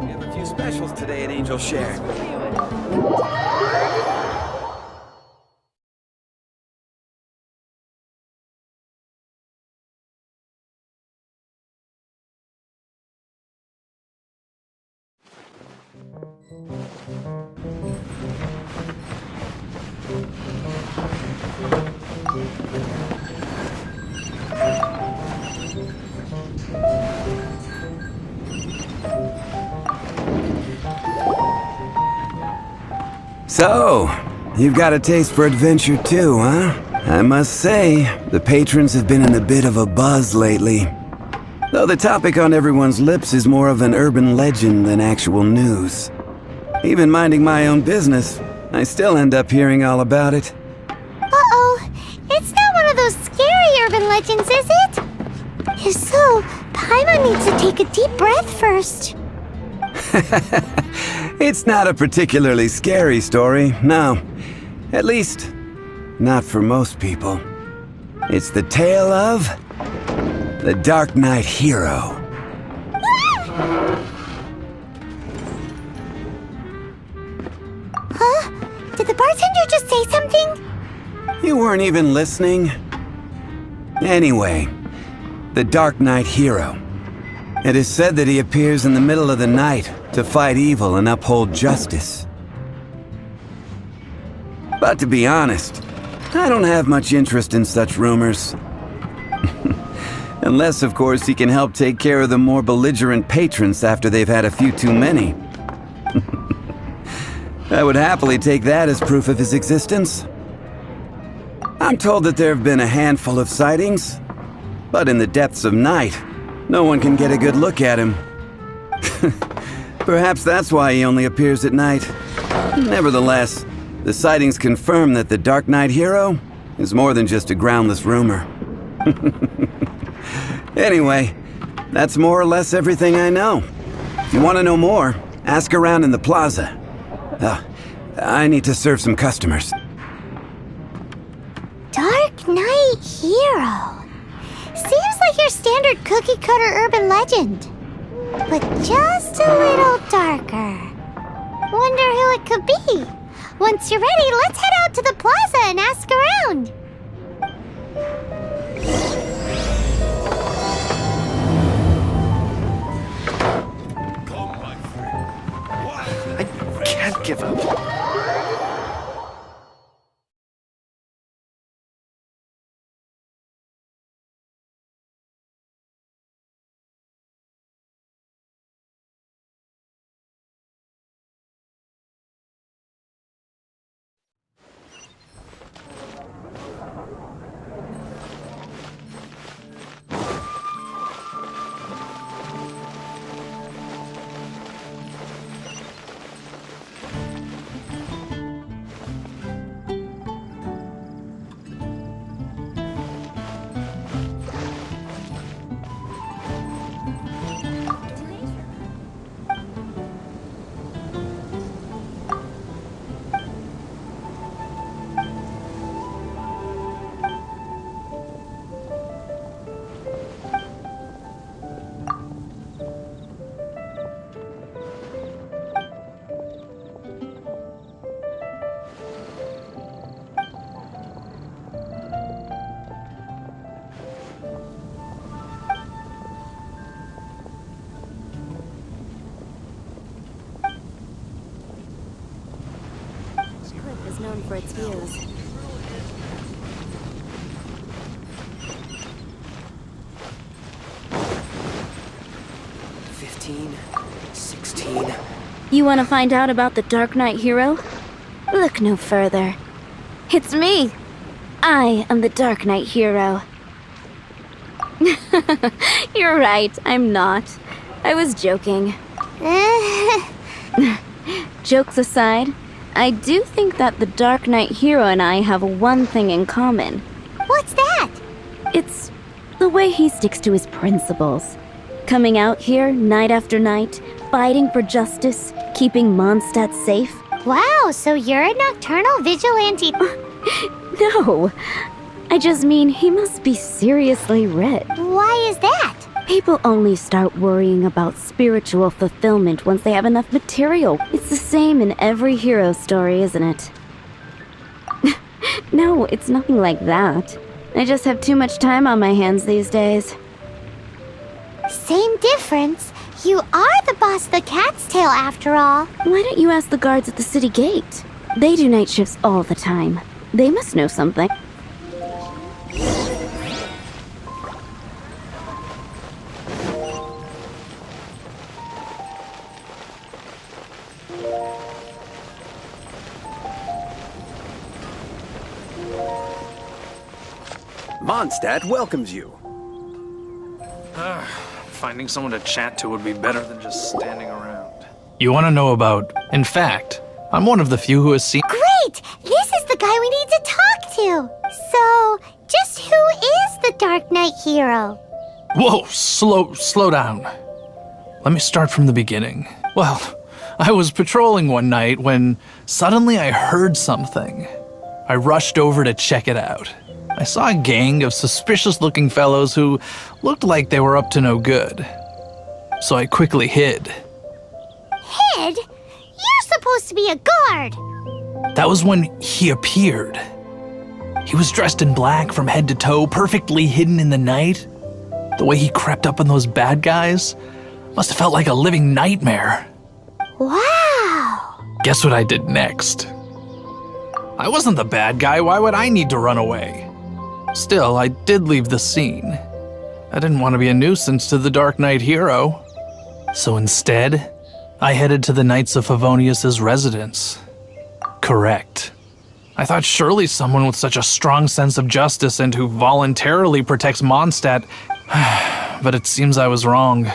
We have a few specials today at Angel Share. So, you've got a taste for adventure too, huh? I must say, the patrons have been in a bit of a buzz lately. Though the topic on everyone's lips is more of an urban legend than actual news. Even minding my own business, I still end up hearing all about it. Uh-oh. It's not one of those scary urban legends, is it? If so, Paimon needs to take a deep breath first. It's not a particularly scary story, no. At least, not for most people. It's the tale of the Dark Knight Hero. Huh? Did the bartender just say something? You weren't even listening? Anyway, the Dark Knight Hero. It is said that he appears in the middle of the night to fight evil and uphold justice. But to be honest, I don't have much interest in such rumors. Unless, of course, he can help take care of the more belligerent patrons after they've had a few too many. I would happily take that as proof of his existence. I'm told that there have been a handful of sightings, but in the depths of night, no one can get a good look at him. Perhaps that's why he only appears at night. Nevertheless, the sightings confirm that the Dark Knight Hero is more than just a groundless rumor. Anyway, that's more or less everything I know. If you want to know more, ask around in the plaza. I need to serve some customers. Dark Knight Hero. Seems like your standard cookie-cutter urban legend. But just a little darker. Wonder who it could be. Once you're ready, let's head out to the plaza and ask around. I can't give up. Is known for its views. You want to find out about the Dark Knight Hero? Look no further. It's me! I am the Dark Knight Hero. You're right, I'm not. I was joking. Jokes aside, I do think that the Dark Knight Hero and I have one thing in common. What's that? It's the way he sticks to his principles. Coming out here night after night, fighting for justice, keeping Mondstadt safe. Wow, so you're a nocturnal vigilante. No, I just mean he must be seriously rich. Why is that? People only start worrying about spiritual fulfillment once they have enough material. It's the same in every hero story, isn't it? No, it's nothing like that. I just have too much time on my hands these days. Same difference. You are the boss of the Cat's Tail after all. Why don't you ask the guards at the city gate? They do night shifts all the time. They must know something. Mondstadt welcomes you. Finding someone to chat to would be better than just standing around. You want to know about... In fact, I'm one of the few who has seen... Great! This is the guy we need to talk to! So, just who is the Dark Knight hero? Whoa, slow down. Let me start from the beginning. Well, I was patrolling one night when suddenly I heard something. I rushed over to check it out. I saw a gang of suspicious-looking fellows who looked like they were up to no good. So I quickly hid. Hid? You're supposed to be a guard! That was when he appeared. He was dressed in black from head to toe, perfectly hidden in the night. The way he crept up on those bad guys must have felt like a living nightmare. Wow! Guess what I did next? I wasn't the bad guy, why would I need to run away? Still, I did leave the scene. I didn't want to be a nuisance to the Dark Knight hero. So instead, I headed to the Knights of Favonius' residence. Correct. I thought surely someone with such a strong sense of justice and who voluntarily protects Mondstadt, but it seems I was wrong.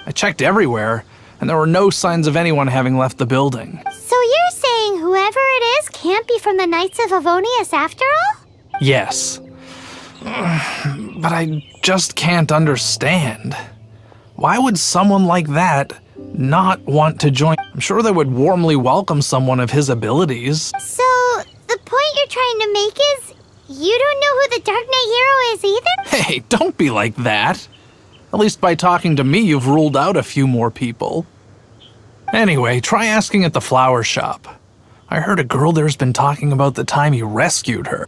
I checked everywhere, and there were no signs of anyone having left the building. So you're saying whoever it is can't be from the Knights of Favonius after all? Yes. But I just can't understand. Why would someone like that not want to join? I'm sure they would warmly welcome someone of his abilities. So, the point you're trying to make is, you don't know who the Dark Knight hero is either? Hey, don't be like that. At least by talking to me, you've ruled out a few more people. Anyway, try asking at the flower shop. I heard a girl there's been talking about the time you rescued her.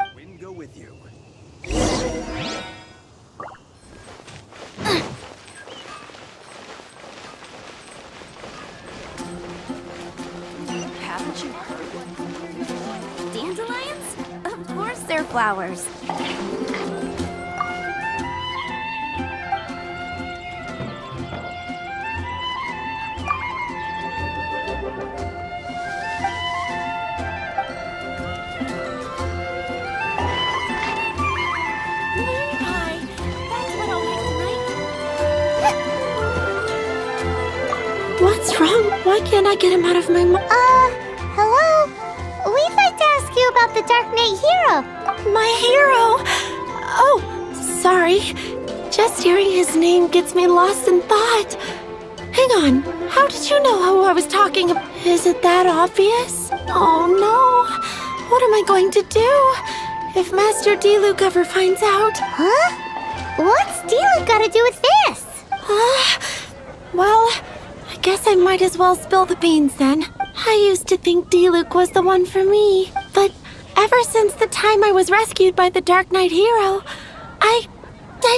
Haven't you heard? Dandelions? Of course they're flowers. What's wrong? Why can't I get him out of my mind? Hello? We'd like to ask you about the Dark Knight hero. My hero? Oh, sorry. Just hearing his name gets me lost in thought. Hang on, how did you know who I was talking about? Is it that obvious? Oh no. What am I going to do if Master D-Luke ever finds out? Huh? What's D-Luke got to do with this? Well, I guess I might as well spill the beans then. I used to think D-Luke was the one for me, but ever since the time I was rescued by the Dark Knight hero, I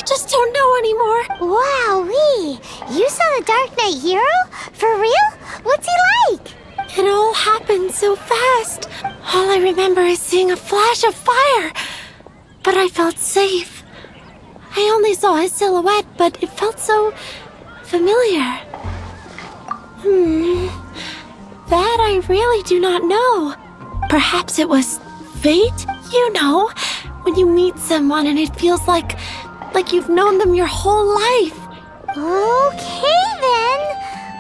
just don't know anymore. Wowee! You saw the Dark Knight hero? For real? What's he like? It all happened so fast. All I remember is seeing a flash of fire, but I felt safe. I only saw his silhouette, but it felt so familiar. That I really do not know. Perhaps it was fate? You know, when you meet someone and it feels like you've known them your whole life. Okay then.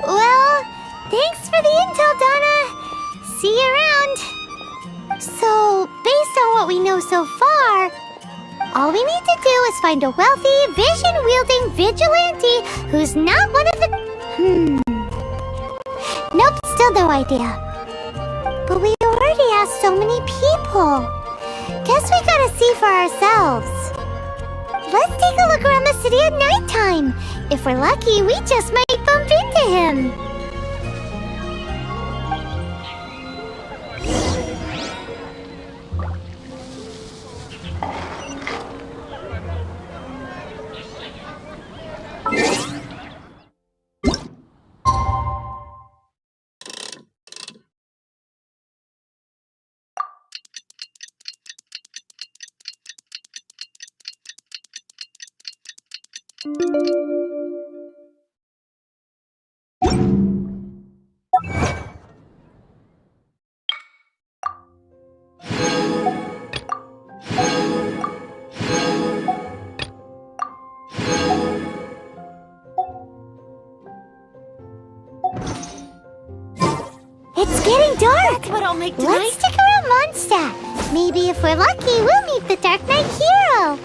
Well, thanks for the intel, Donna. See you around. So, based on what we know so far, all we need to do is find a wealthy, vision-wielding vigilante who's not one of the... Nope, still no idea. But we already asked so many people. Guess we gotta see for ourselves. Let's take a look around the city at nighttime. If we're lucky, we just might bump into him. It's getting dark. That's what I'll make tonight. Let's stick around Mondstadt. Maybe if we're lucky, we'll meet the Dark Knight hero.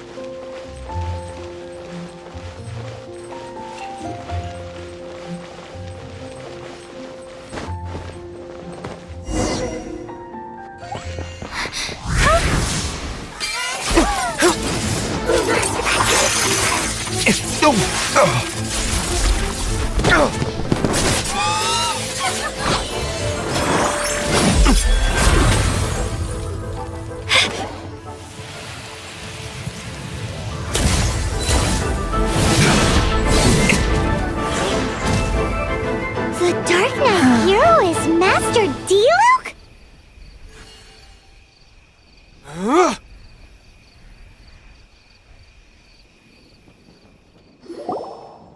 The Dark Knight hero is Master Diluc?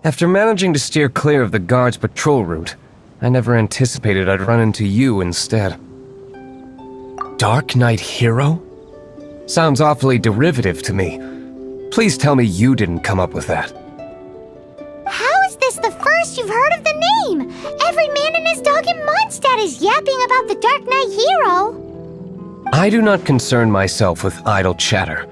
After managing to steer clear of the guard's patrol route, I never anticipated I'd run into you instead. Dark Knight Hero? Sounds awfully derivative to me. Please tell me you didn't come up with that. How is this the first you've heard of the name? Every man and his dog in Mondstadt is yapping about the Dark Knight hero. I do not concern myself with idle chatter.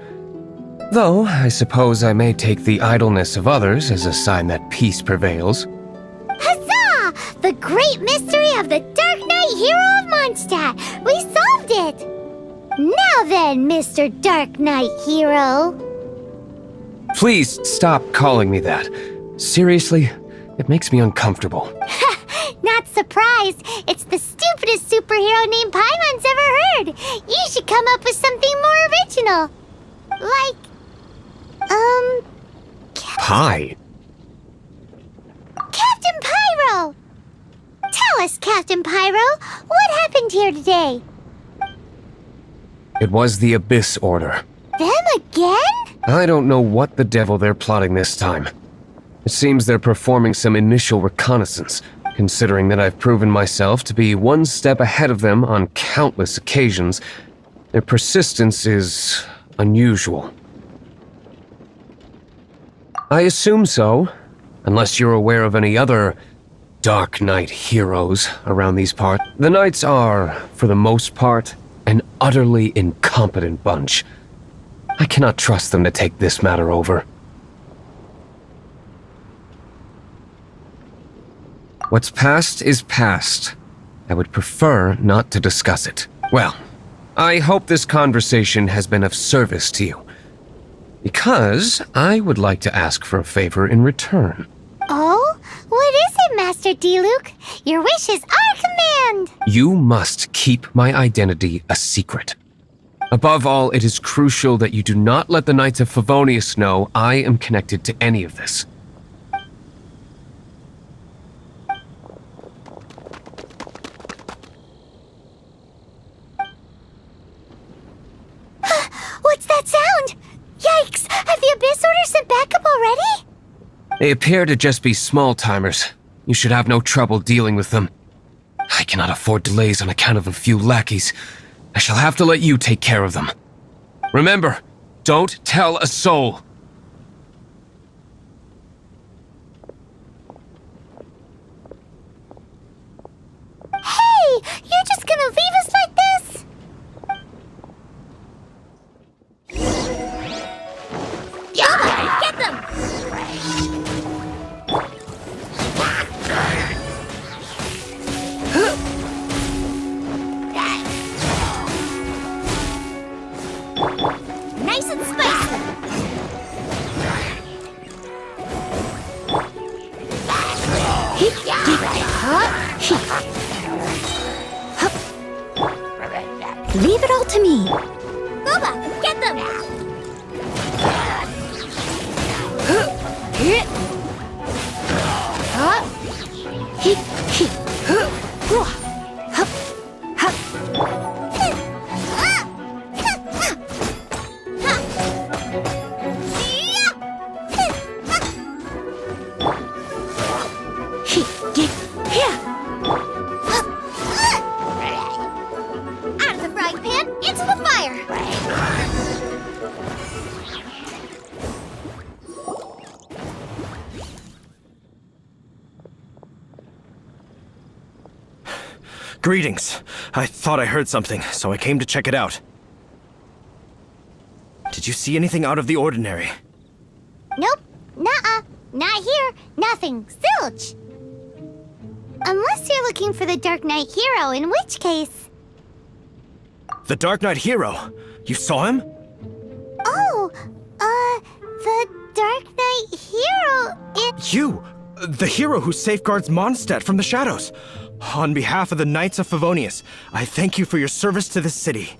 Though, I suppose I may take the idleness of others as a sign that peace prevails. Huzzah! The great mystery of the Dark Knight hero of Mondstadt! We solved it! Now then, Mr. Dark Knight hero. Please stop calling me that. Seriously, it makes me uncomfortable. Not surprised. It's the stupidest superhero name Paimon's ever heard. You should come up with something more original. Like, Pie? Captain Pyro! Tell us, Captain Pyro, what happened here today? It was the Abyss Order. Them again? I don't know what the devil they're plotting this time. It seems they're performing some initial reconnaissance, considering that I've proven myself to be one step ahead of them on countless occasions. Their persistence is unusual. I assume so, unless you're aware of any other Dark Knight heroes around these parts. The Knights are, for the most part, an utterly incompetent bunch. I cannot trust them to take this matter over. What's past is past. I would prefer not to discuss it. Well, I hope this conversation has been of service to you. Because I would like to ask for a favor in return. Oh? What is it, Master Diluc? Your wish is our command! You must keep my identity a secret. Above all, it is crucial that you do not let the Knights of Favonius know I am connected to any of this. What's that sound? Yikes! Have the Abyss Order sent backup already? They appear to just be small-timers. You should have no trouble dealing with them. I cannot afford delays on account of a few lackeys. I shall have to let you take care of them. Remember, don't tell a soul. Hey! You're just gonna leave us like this? Yeah, get them! Nice and spicy! Leave it all to me. Boba, get them! Out of the frying pan, into the fire! Greetings. I thought I heard something, so I came to check it out. Did you see anything out of the ordinary? Nope. Nuh-uh. Not here. Nothing. Zilch. Unless you're looking for the Dark Knight hero, in which case... The Dark Knight hero? You saw him? Oh, the Dark Knight hero, You! The hero who safeguards Mondstadt from the shadows. On behalf of the Knights of Favonius, I thank you for your service to this city.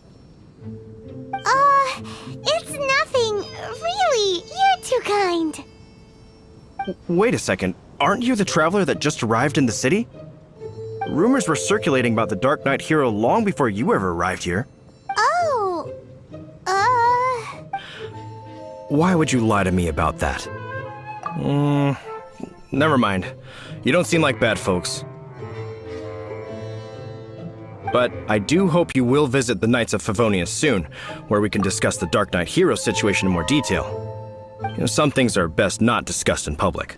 It's nothing. Really, you're too kind. Wait a second. Aren't you the traveler that just arrived in the city? Rumors were circulating about the Dark Knight hero long before you ever arrived here. Oh, Why would you lie to me about that? Never mind. You don't seem like bad folks. But I do hope you will visit the Knights of Favonius soon, where we can discuss the Dark Knight hero situation in more detail. You know, some things are best not discussed in public.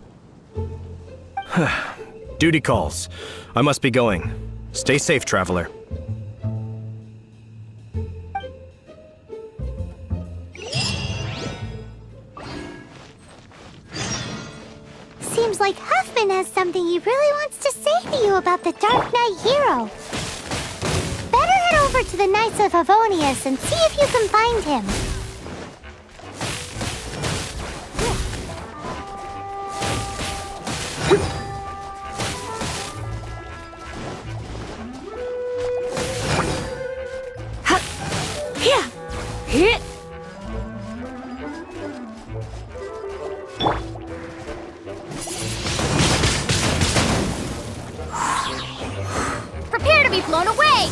Duty calls. I must be going. Stay safe, traveler. seems like Huffman has something he really wants to say to you about the Dark Knight hero. Better head over to the Knights of Favonius and see if you can find him. Prepare to be blown away!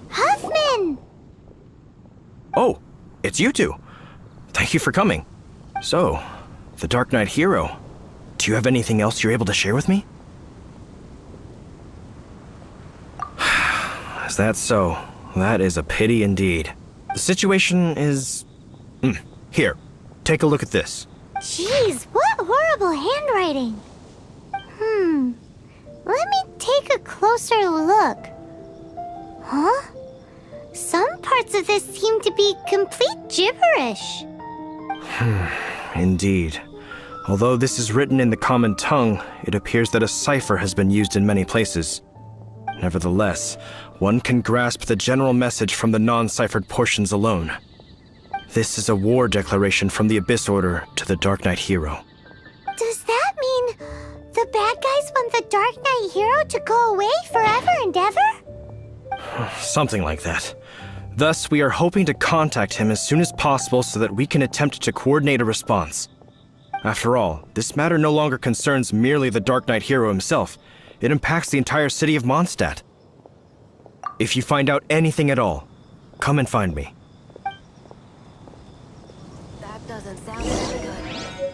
Huffman! Oh, it's you two. Thank you for coming. So, the Dark Knight hero. Do you have anything else you're able to share with me? Is that so? That is a pity indeed. The situation is... Here, take a look at this. Jeez, what horrible handwriting. Let me take a closer look. Huh? Some parts of this seem to be complete gibberish. Indeed. Although this is written in the common tongue, it appears that a cipher has been used in many places. Nevertheless, one can grasp the general message from the non-ciphered portions alone. This is a war declaration from the Abyss Order to the Dark Knight Hero. Does that mean the bad guys want the Dark Knight Hero to go away forever and ever? Something like that. Thus, we are hoping to contact him as soon as possible so that we can attempt to coordinate a response. After all, this matter no longer concerns merely the Dark Knight Hero himself. It impacts the entire city of Mondstadt. If you find out anything at all, come and find me. That doesn't sound very good.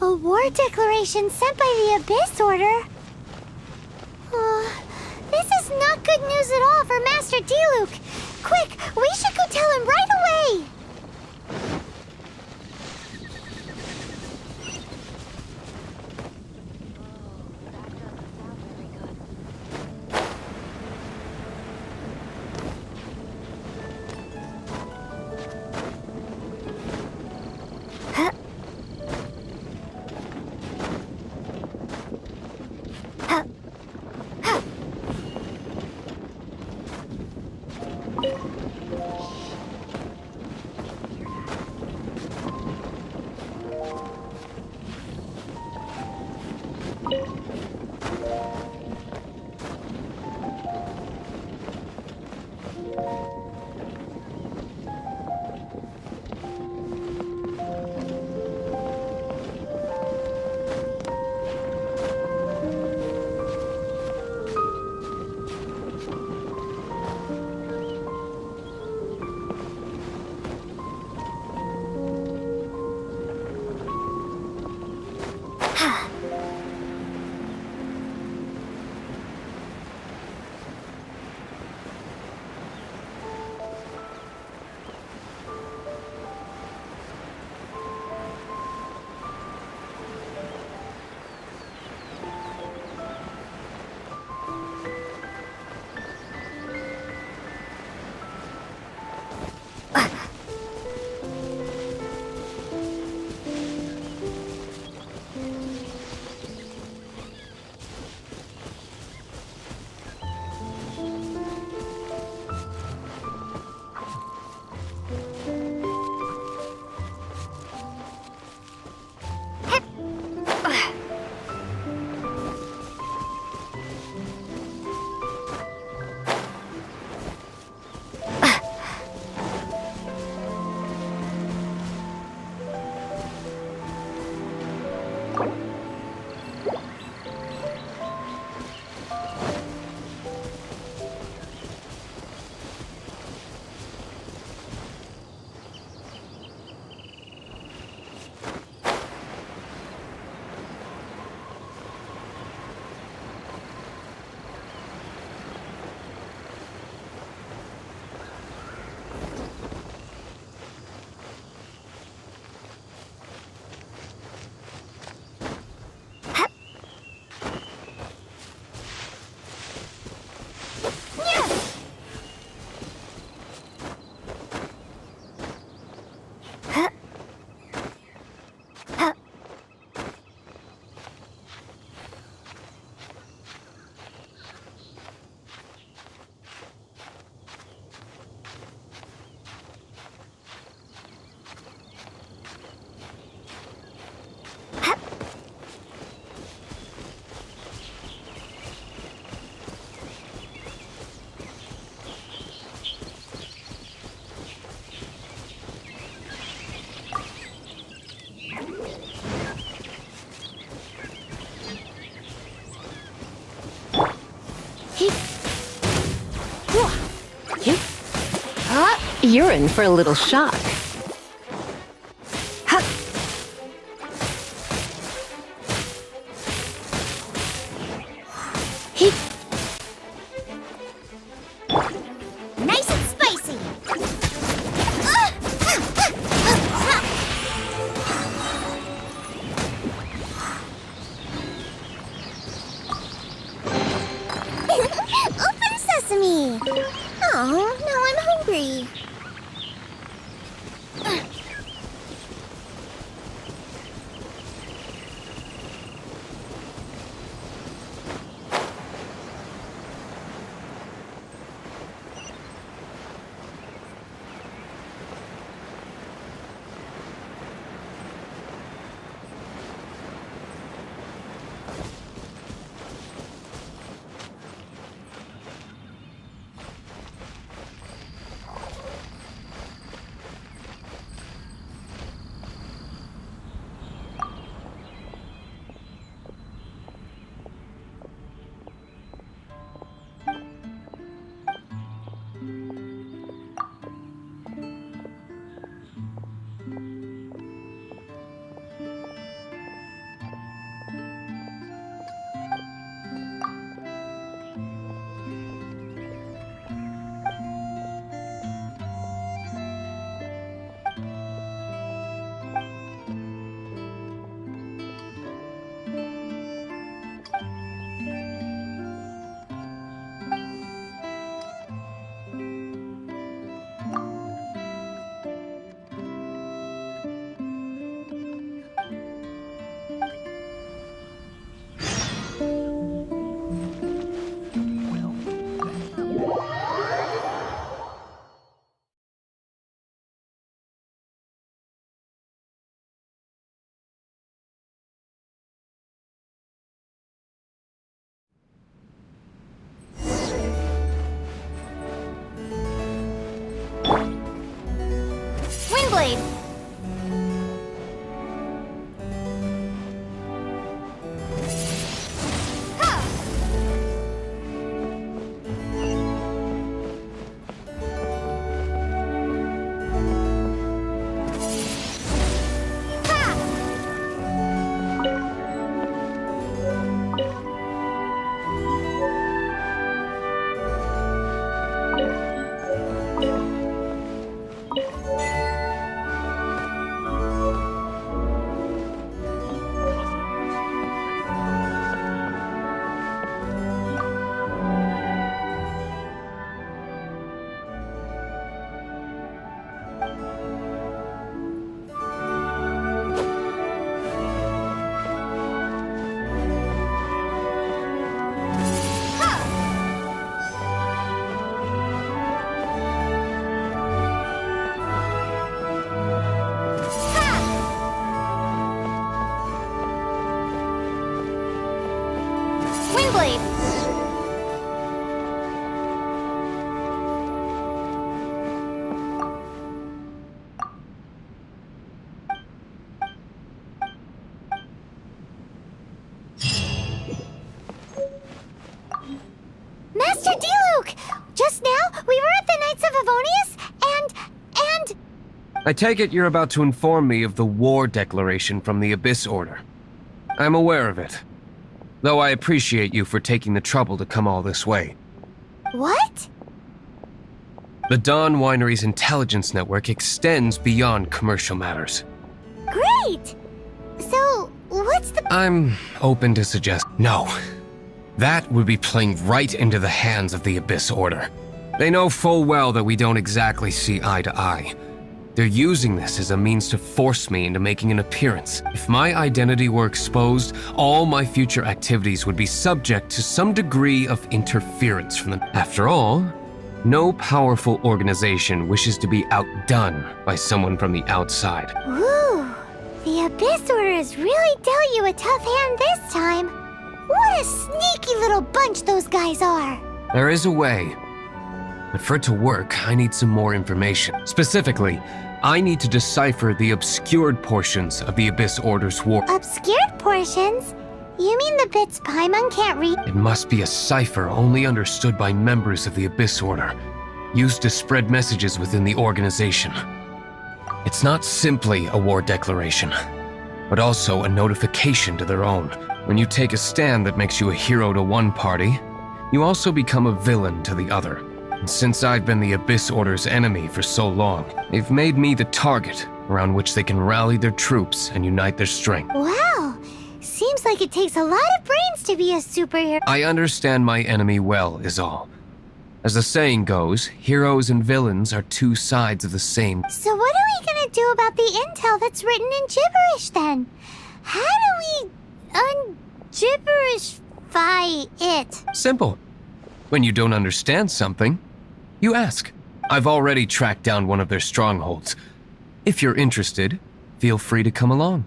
A war declaration sent by the Abyss Order? This is not good news at all for Master Diluc. Quick, we should go tell him right away! You're in for a little shock. me. Oh, now I'm hungry. Windblade! Windblade! Master Diluc! Just now, we were at the Knights of Avonius, and... I take it you're about to inform me of the war declaration from the Abyss Order. I'm aware of it, though I appreciate you for taking the trouble to come all this way. What? The Dawn Winery's intelligence network extends beyond commercial matters. Great! So, what's the... I'm open to suggest... No. That would be playing right into the hands of the Abyss Order. They know full well that we don't exactly see eye to eye. They're using this as a means to force me into making an appearance. If my identity were exposed, all my future activities would be subject to some degree of interference from them. After all, no powerful organization wishes to be outdone by someone from the outside. Ooh, the Abyss Order has really dealt you a tough hand this time. What a sneaky little bunch those guys are. There is a way. But for it to work, I need some more information. Specifically, I need to decipher the obscured portions of the Abyss Order's war. Obscured portions? You mean the bits Paimon can't read? It must be a cipher only understood by members of the Abyss Order, used to spread messages within the organization. It's not simply a war declaration, but also a notification to their own. When you take a stand that makes you a hero to one party, you also become a villain to the other. And since I've been the Abyss Order's enemy for so long, they've made me the target around which they can rally their troops and unite their strength. Wow, seems like it takes a lot of brains to be a superhero. I understand my enemy well, is all. As the saying goes, heroes and villains are two sides of the same. So what are we gonna do about the intel that's written in gibberish then? How do we un-gibberishify it? Simple. When you don't understand something, you ask. I've already tracked down one of their strongholds. If you're interested, feel free to come along.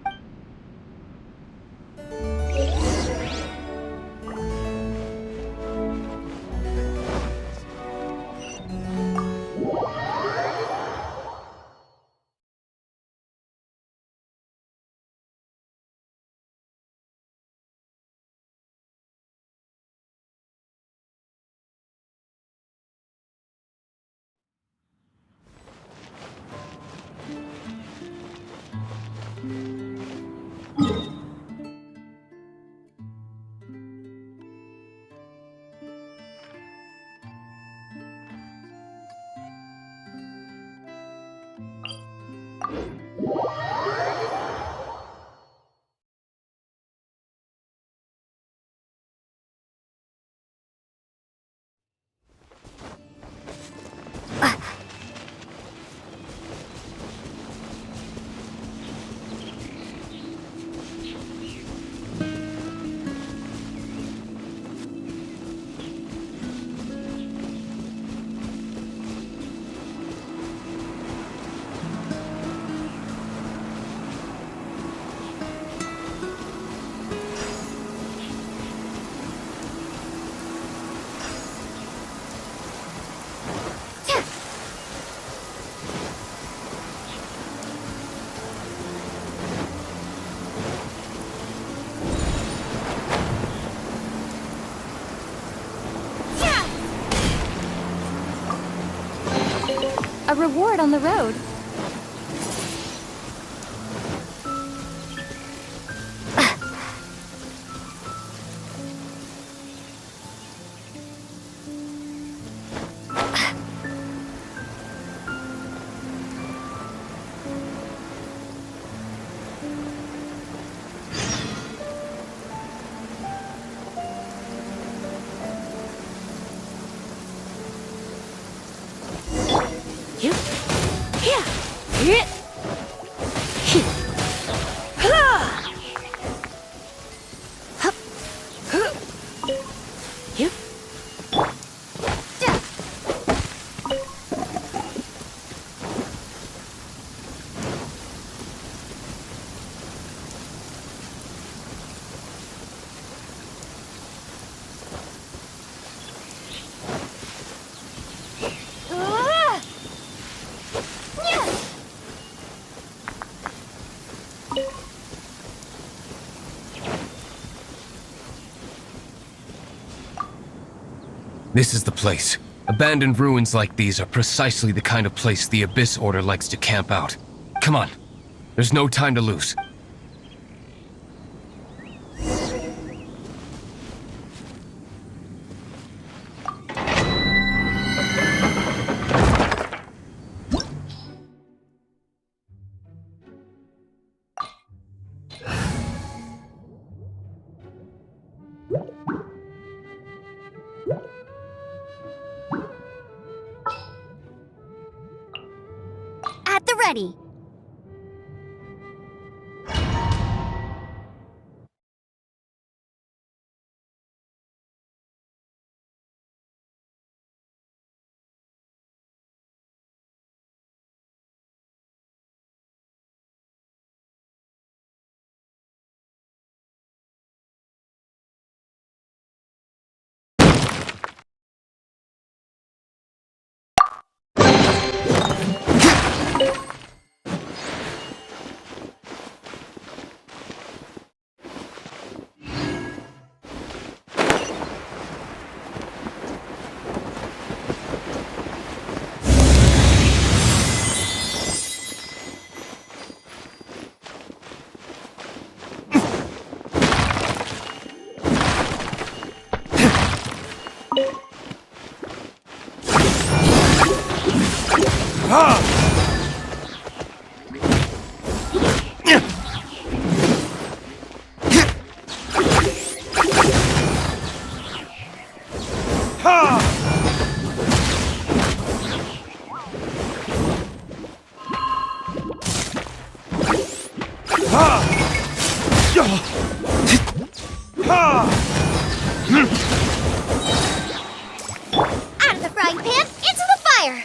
A reward on the road. This is the place. Abandoned ruins like these are precisely the kind of place the Abyss Order likes to camp out. Come on. There's no time to lose. At the ready. frying pan! Into the fire!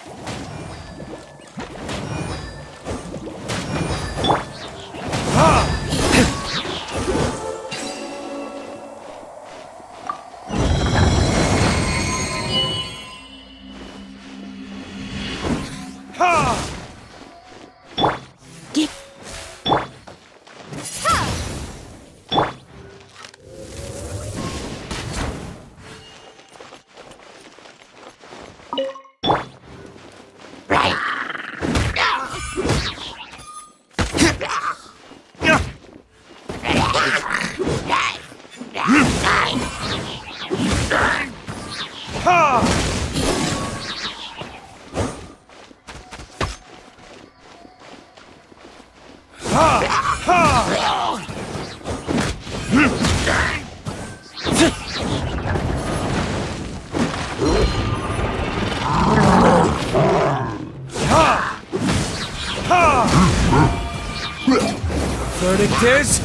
Verdict is...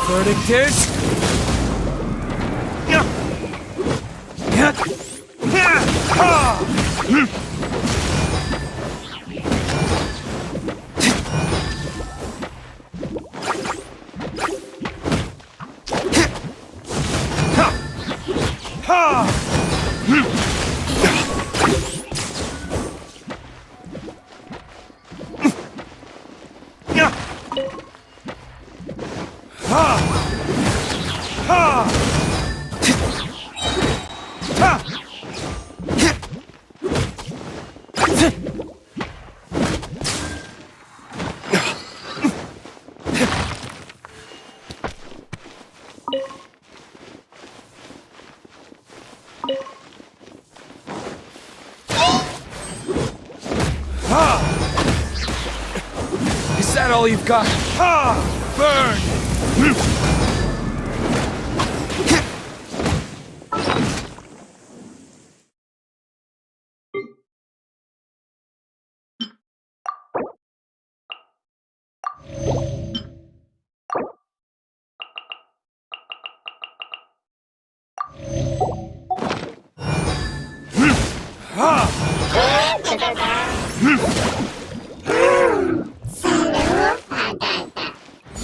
Verdict is... Is that all you've got? Burn!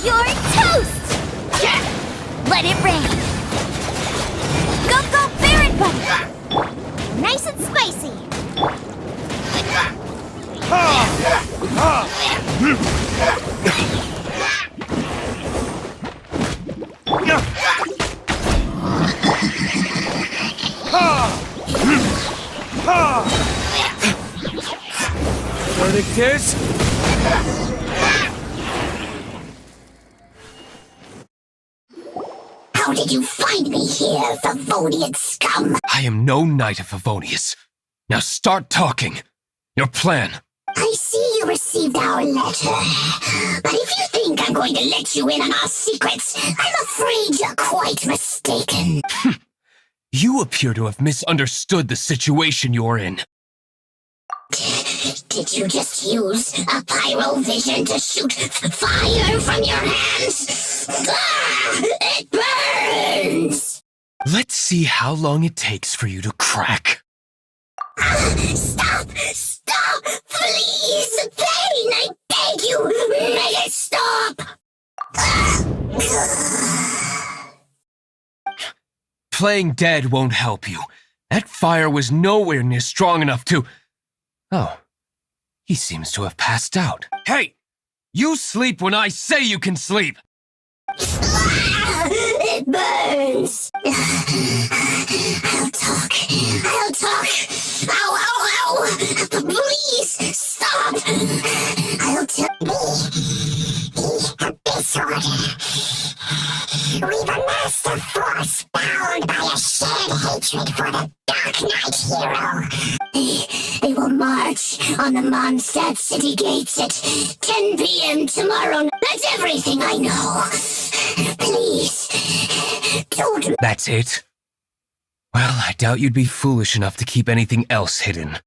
You're toast! Let it rain! Go, go, Baron Buddy! Nice and spicy! Verdict is... How did you find me here, Favonian scum? I am no knight of Favonius. Now start talking. Your plan. I see you received our letter. But if you think I'm going to let you in on our secrets, I'm afraid you're quite mistaken. You appear to have misunderstood the situation you're in. Did you just use a pyrovision to shoot fire from your hands? Ah, it burns! Let's see how long it takes for you to crack. Stop! Stop! Please! Pain! I beg you! Make it stop! Playing dead won't help you. That fire was nowhere near strong enough to... Oh, he seems to have passed out. Hey! You sleep when I say you can sleep! It burns! I'll talk! I'll talk! Ow, ow, ow! Please, stop! I'll tell the Abyss Order. We've a master force bound by a shared hatred for the Dark Knight hero. They will march on the Mondstadt city gates at 10 p.m. tomorrow. That's everything I know. Please, don't... That's it? Well, I doubt you'd be foolish enough to keep anything else hidden.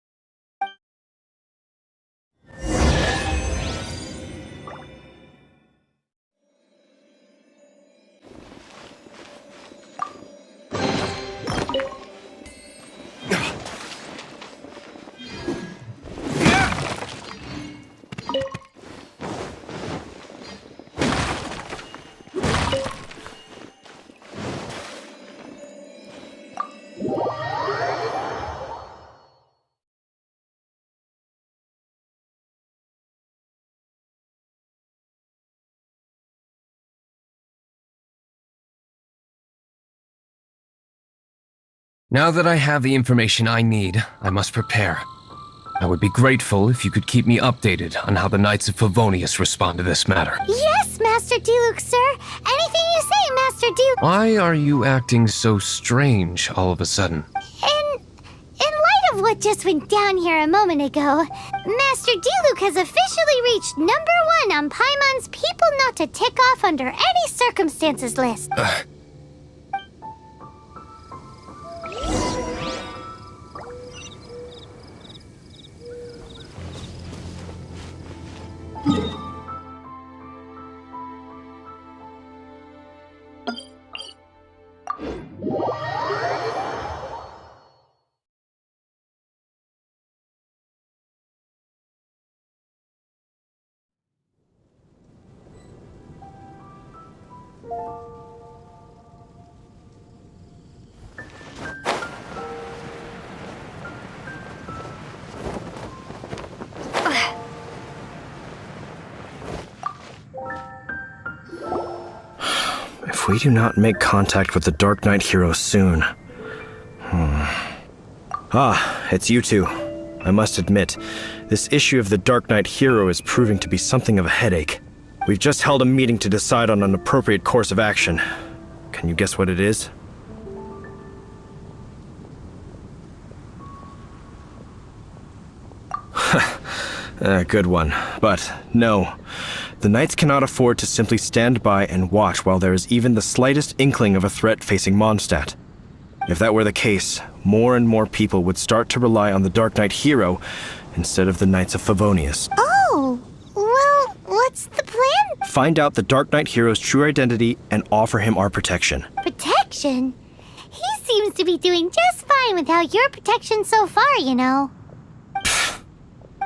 Now that I have the information I need, I must prepare. I would be grateful if you could keep me updated on how the Knights of Favonius respond to this matter. Yes, Master Diluc, sir. Anything you say, Master Diluc. Why are you acting so strange all of a sudden? In light of what just went down here a moment ago, Master Diluc has officially reached #1 on Paimon's People Not to Tick Off Under Any Circumstances list. If we do not make contact with the Dark Knight hero soon... Ah, it's you two. I must admit, this issue of the Dark Knight hero is proving to be something of a headache. We've just held a meeting to decide on an appropriate course of action. Can you guess what it is? Good one. But no. The Knights cannot afford to simply stand by and watch while there is even the slightest inkling of a threat facing Mondstadt. If that were the case, more and more people would start to rely on the Dark Knight hero instead of the Knights of Favonius. Oh, well, what's the plan? Find out the Dark Knight hero's true identity and offer him our protection. Protection? He seems to be doing just fine without your protection so far, you know.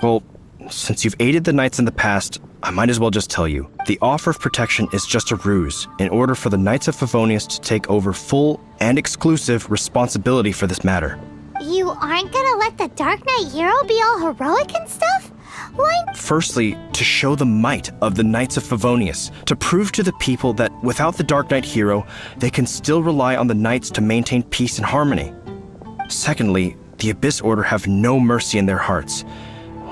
Well, since you've aided the Knights in the past, I might as well just tell you. The offer of protection is just a ruse in order for the Knights of Favonius to take over full and exclusive responsibility for this matter. You aren't gonna let the Dark Knight hero be all heroic and stuff? Why? Firstly, to show the might of the Knights of Favonius, to prove to the people that without the Dark Knight hero, they can still rely on the Knights to maintain peace and harmony. Secondly, the Abyss Order have no mercy in their hearts.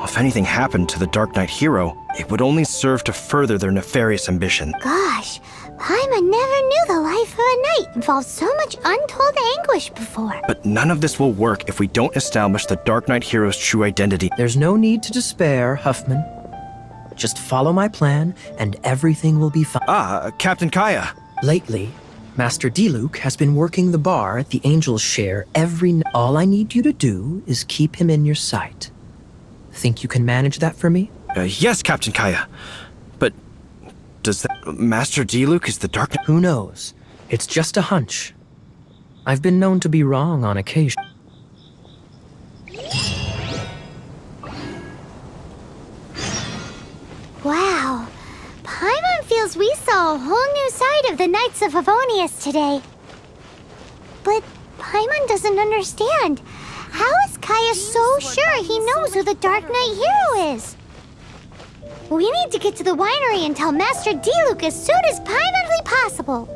If anything happened to the Dark Knight hero, it would only serve to further their nefarious ambition. Gosh, Paimon never knew the life of a knight involved so much untold anguish before. But none of this will work if we don't establish the Dark Knight hero's true identity. There's no need to despair, Huffman. Just follow my plan, and everything will be fine. Ah, Captain Kaya. Lately, Master Diluc has been working the bar at the Angel's Share every night. All I need you to do is keep him in your sight. Think you can manage that for me? Yes, Captain Kaya. But does that... Master Diluc is the Dark Knight? Who knows? It's just a hunch. I've been known to be wrong on occasion. Wow. Paimon feels we saw a whole new side of the Knights of Favonius today. But Paimon doesn't understand. How is Kaya so sure he knows who the Dark Knight hero is? We need to get to the winery and tell Master Diluc as soon as Paimonly possible.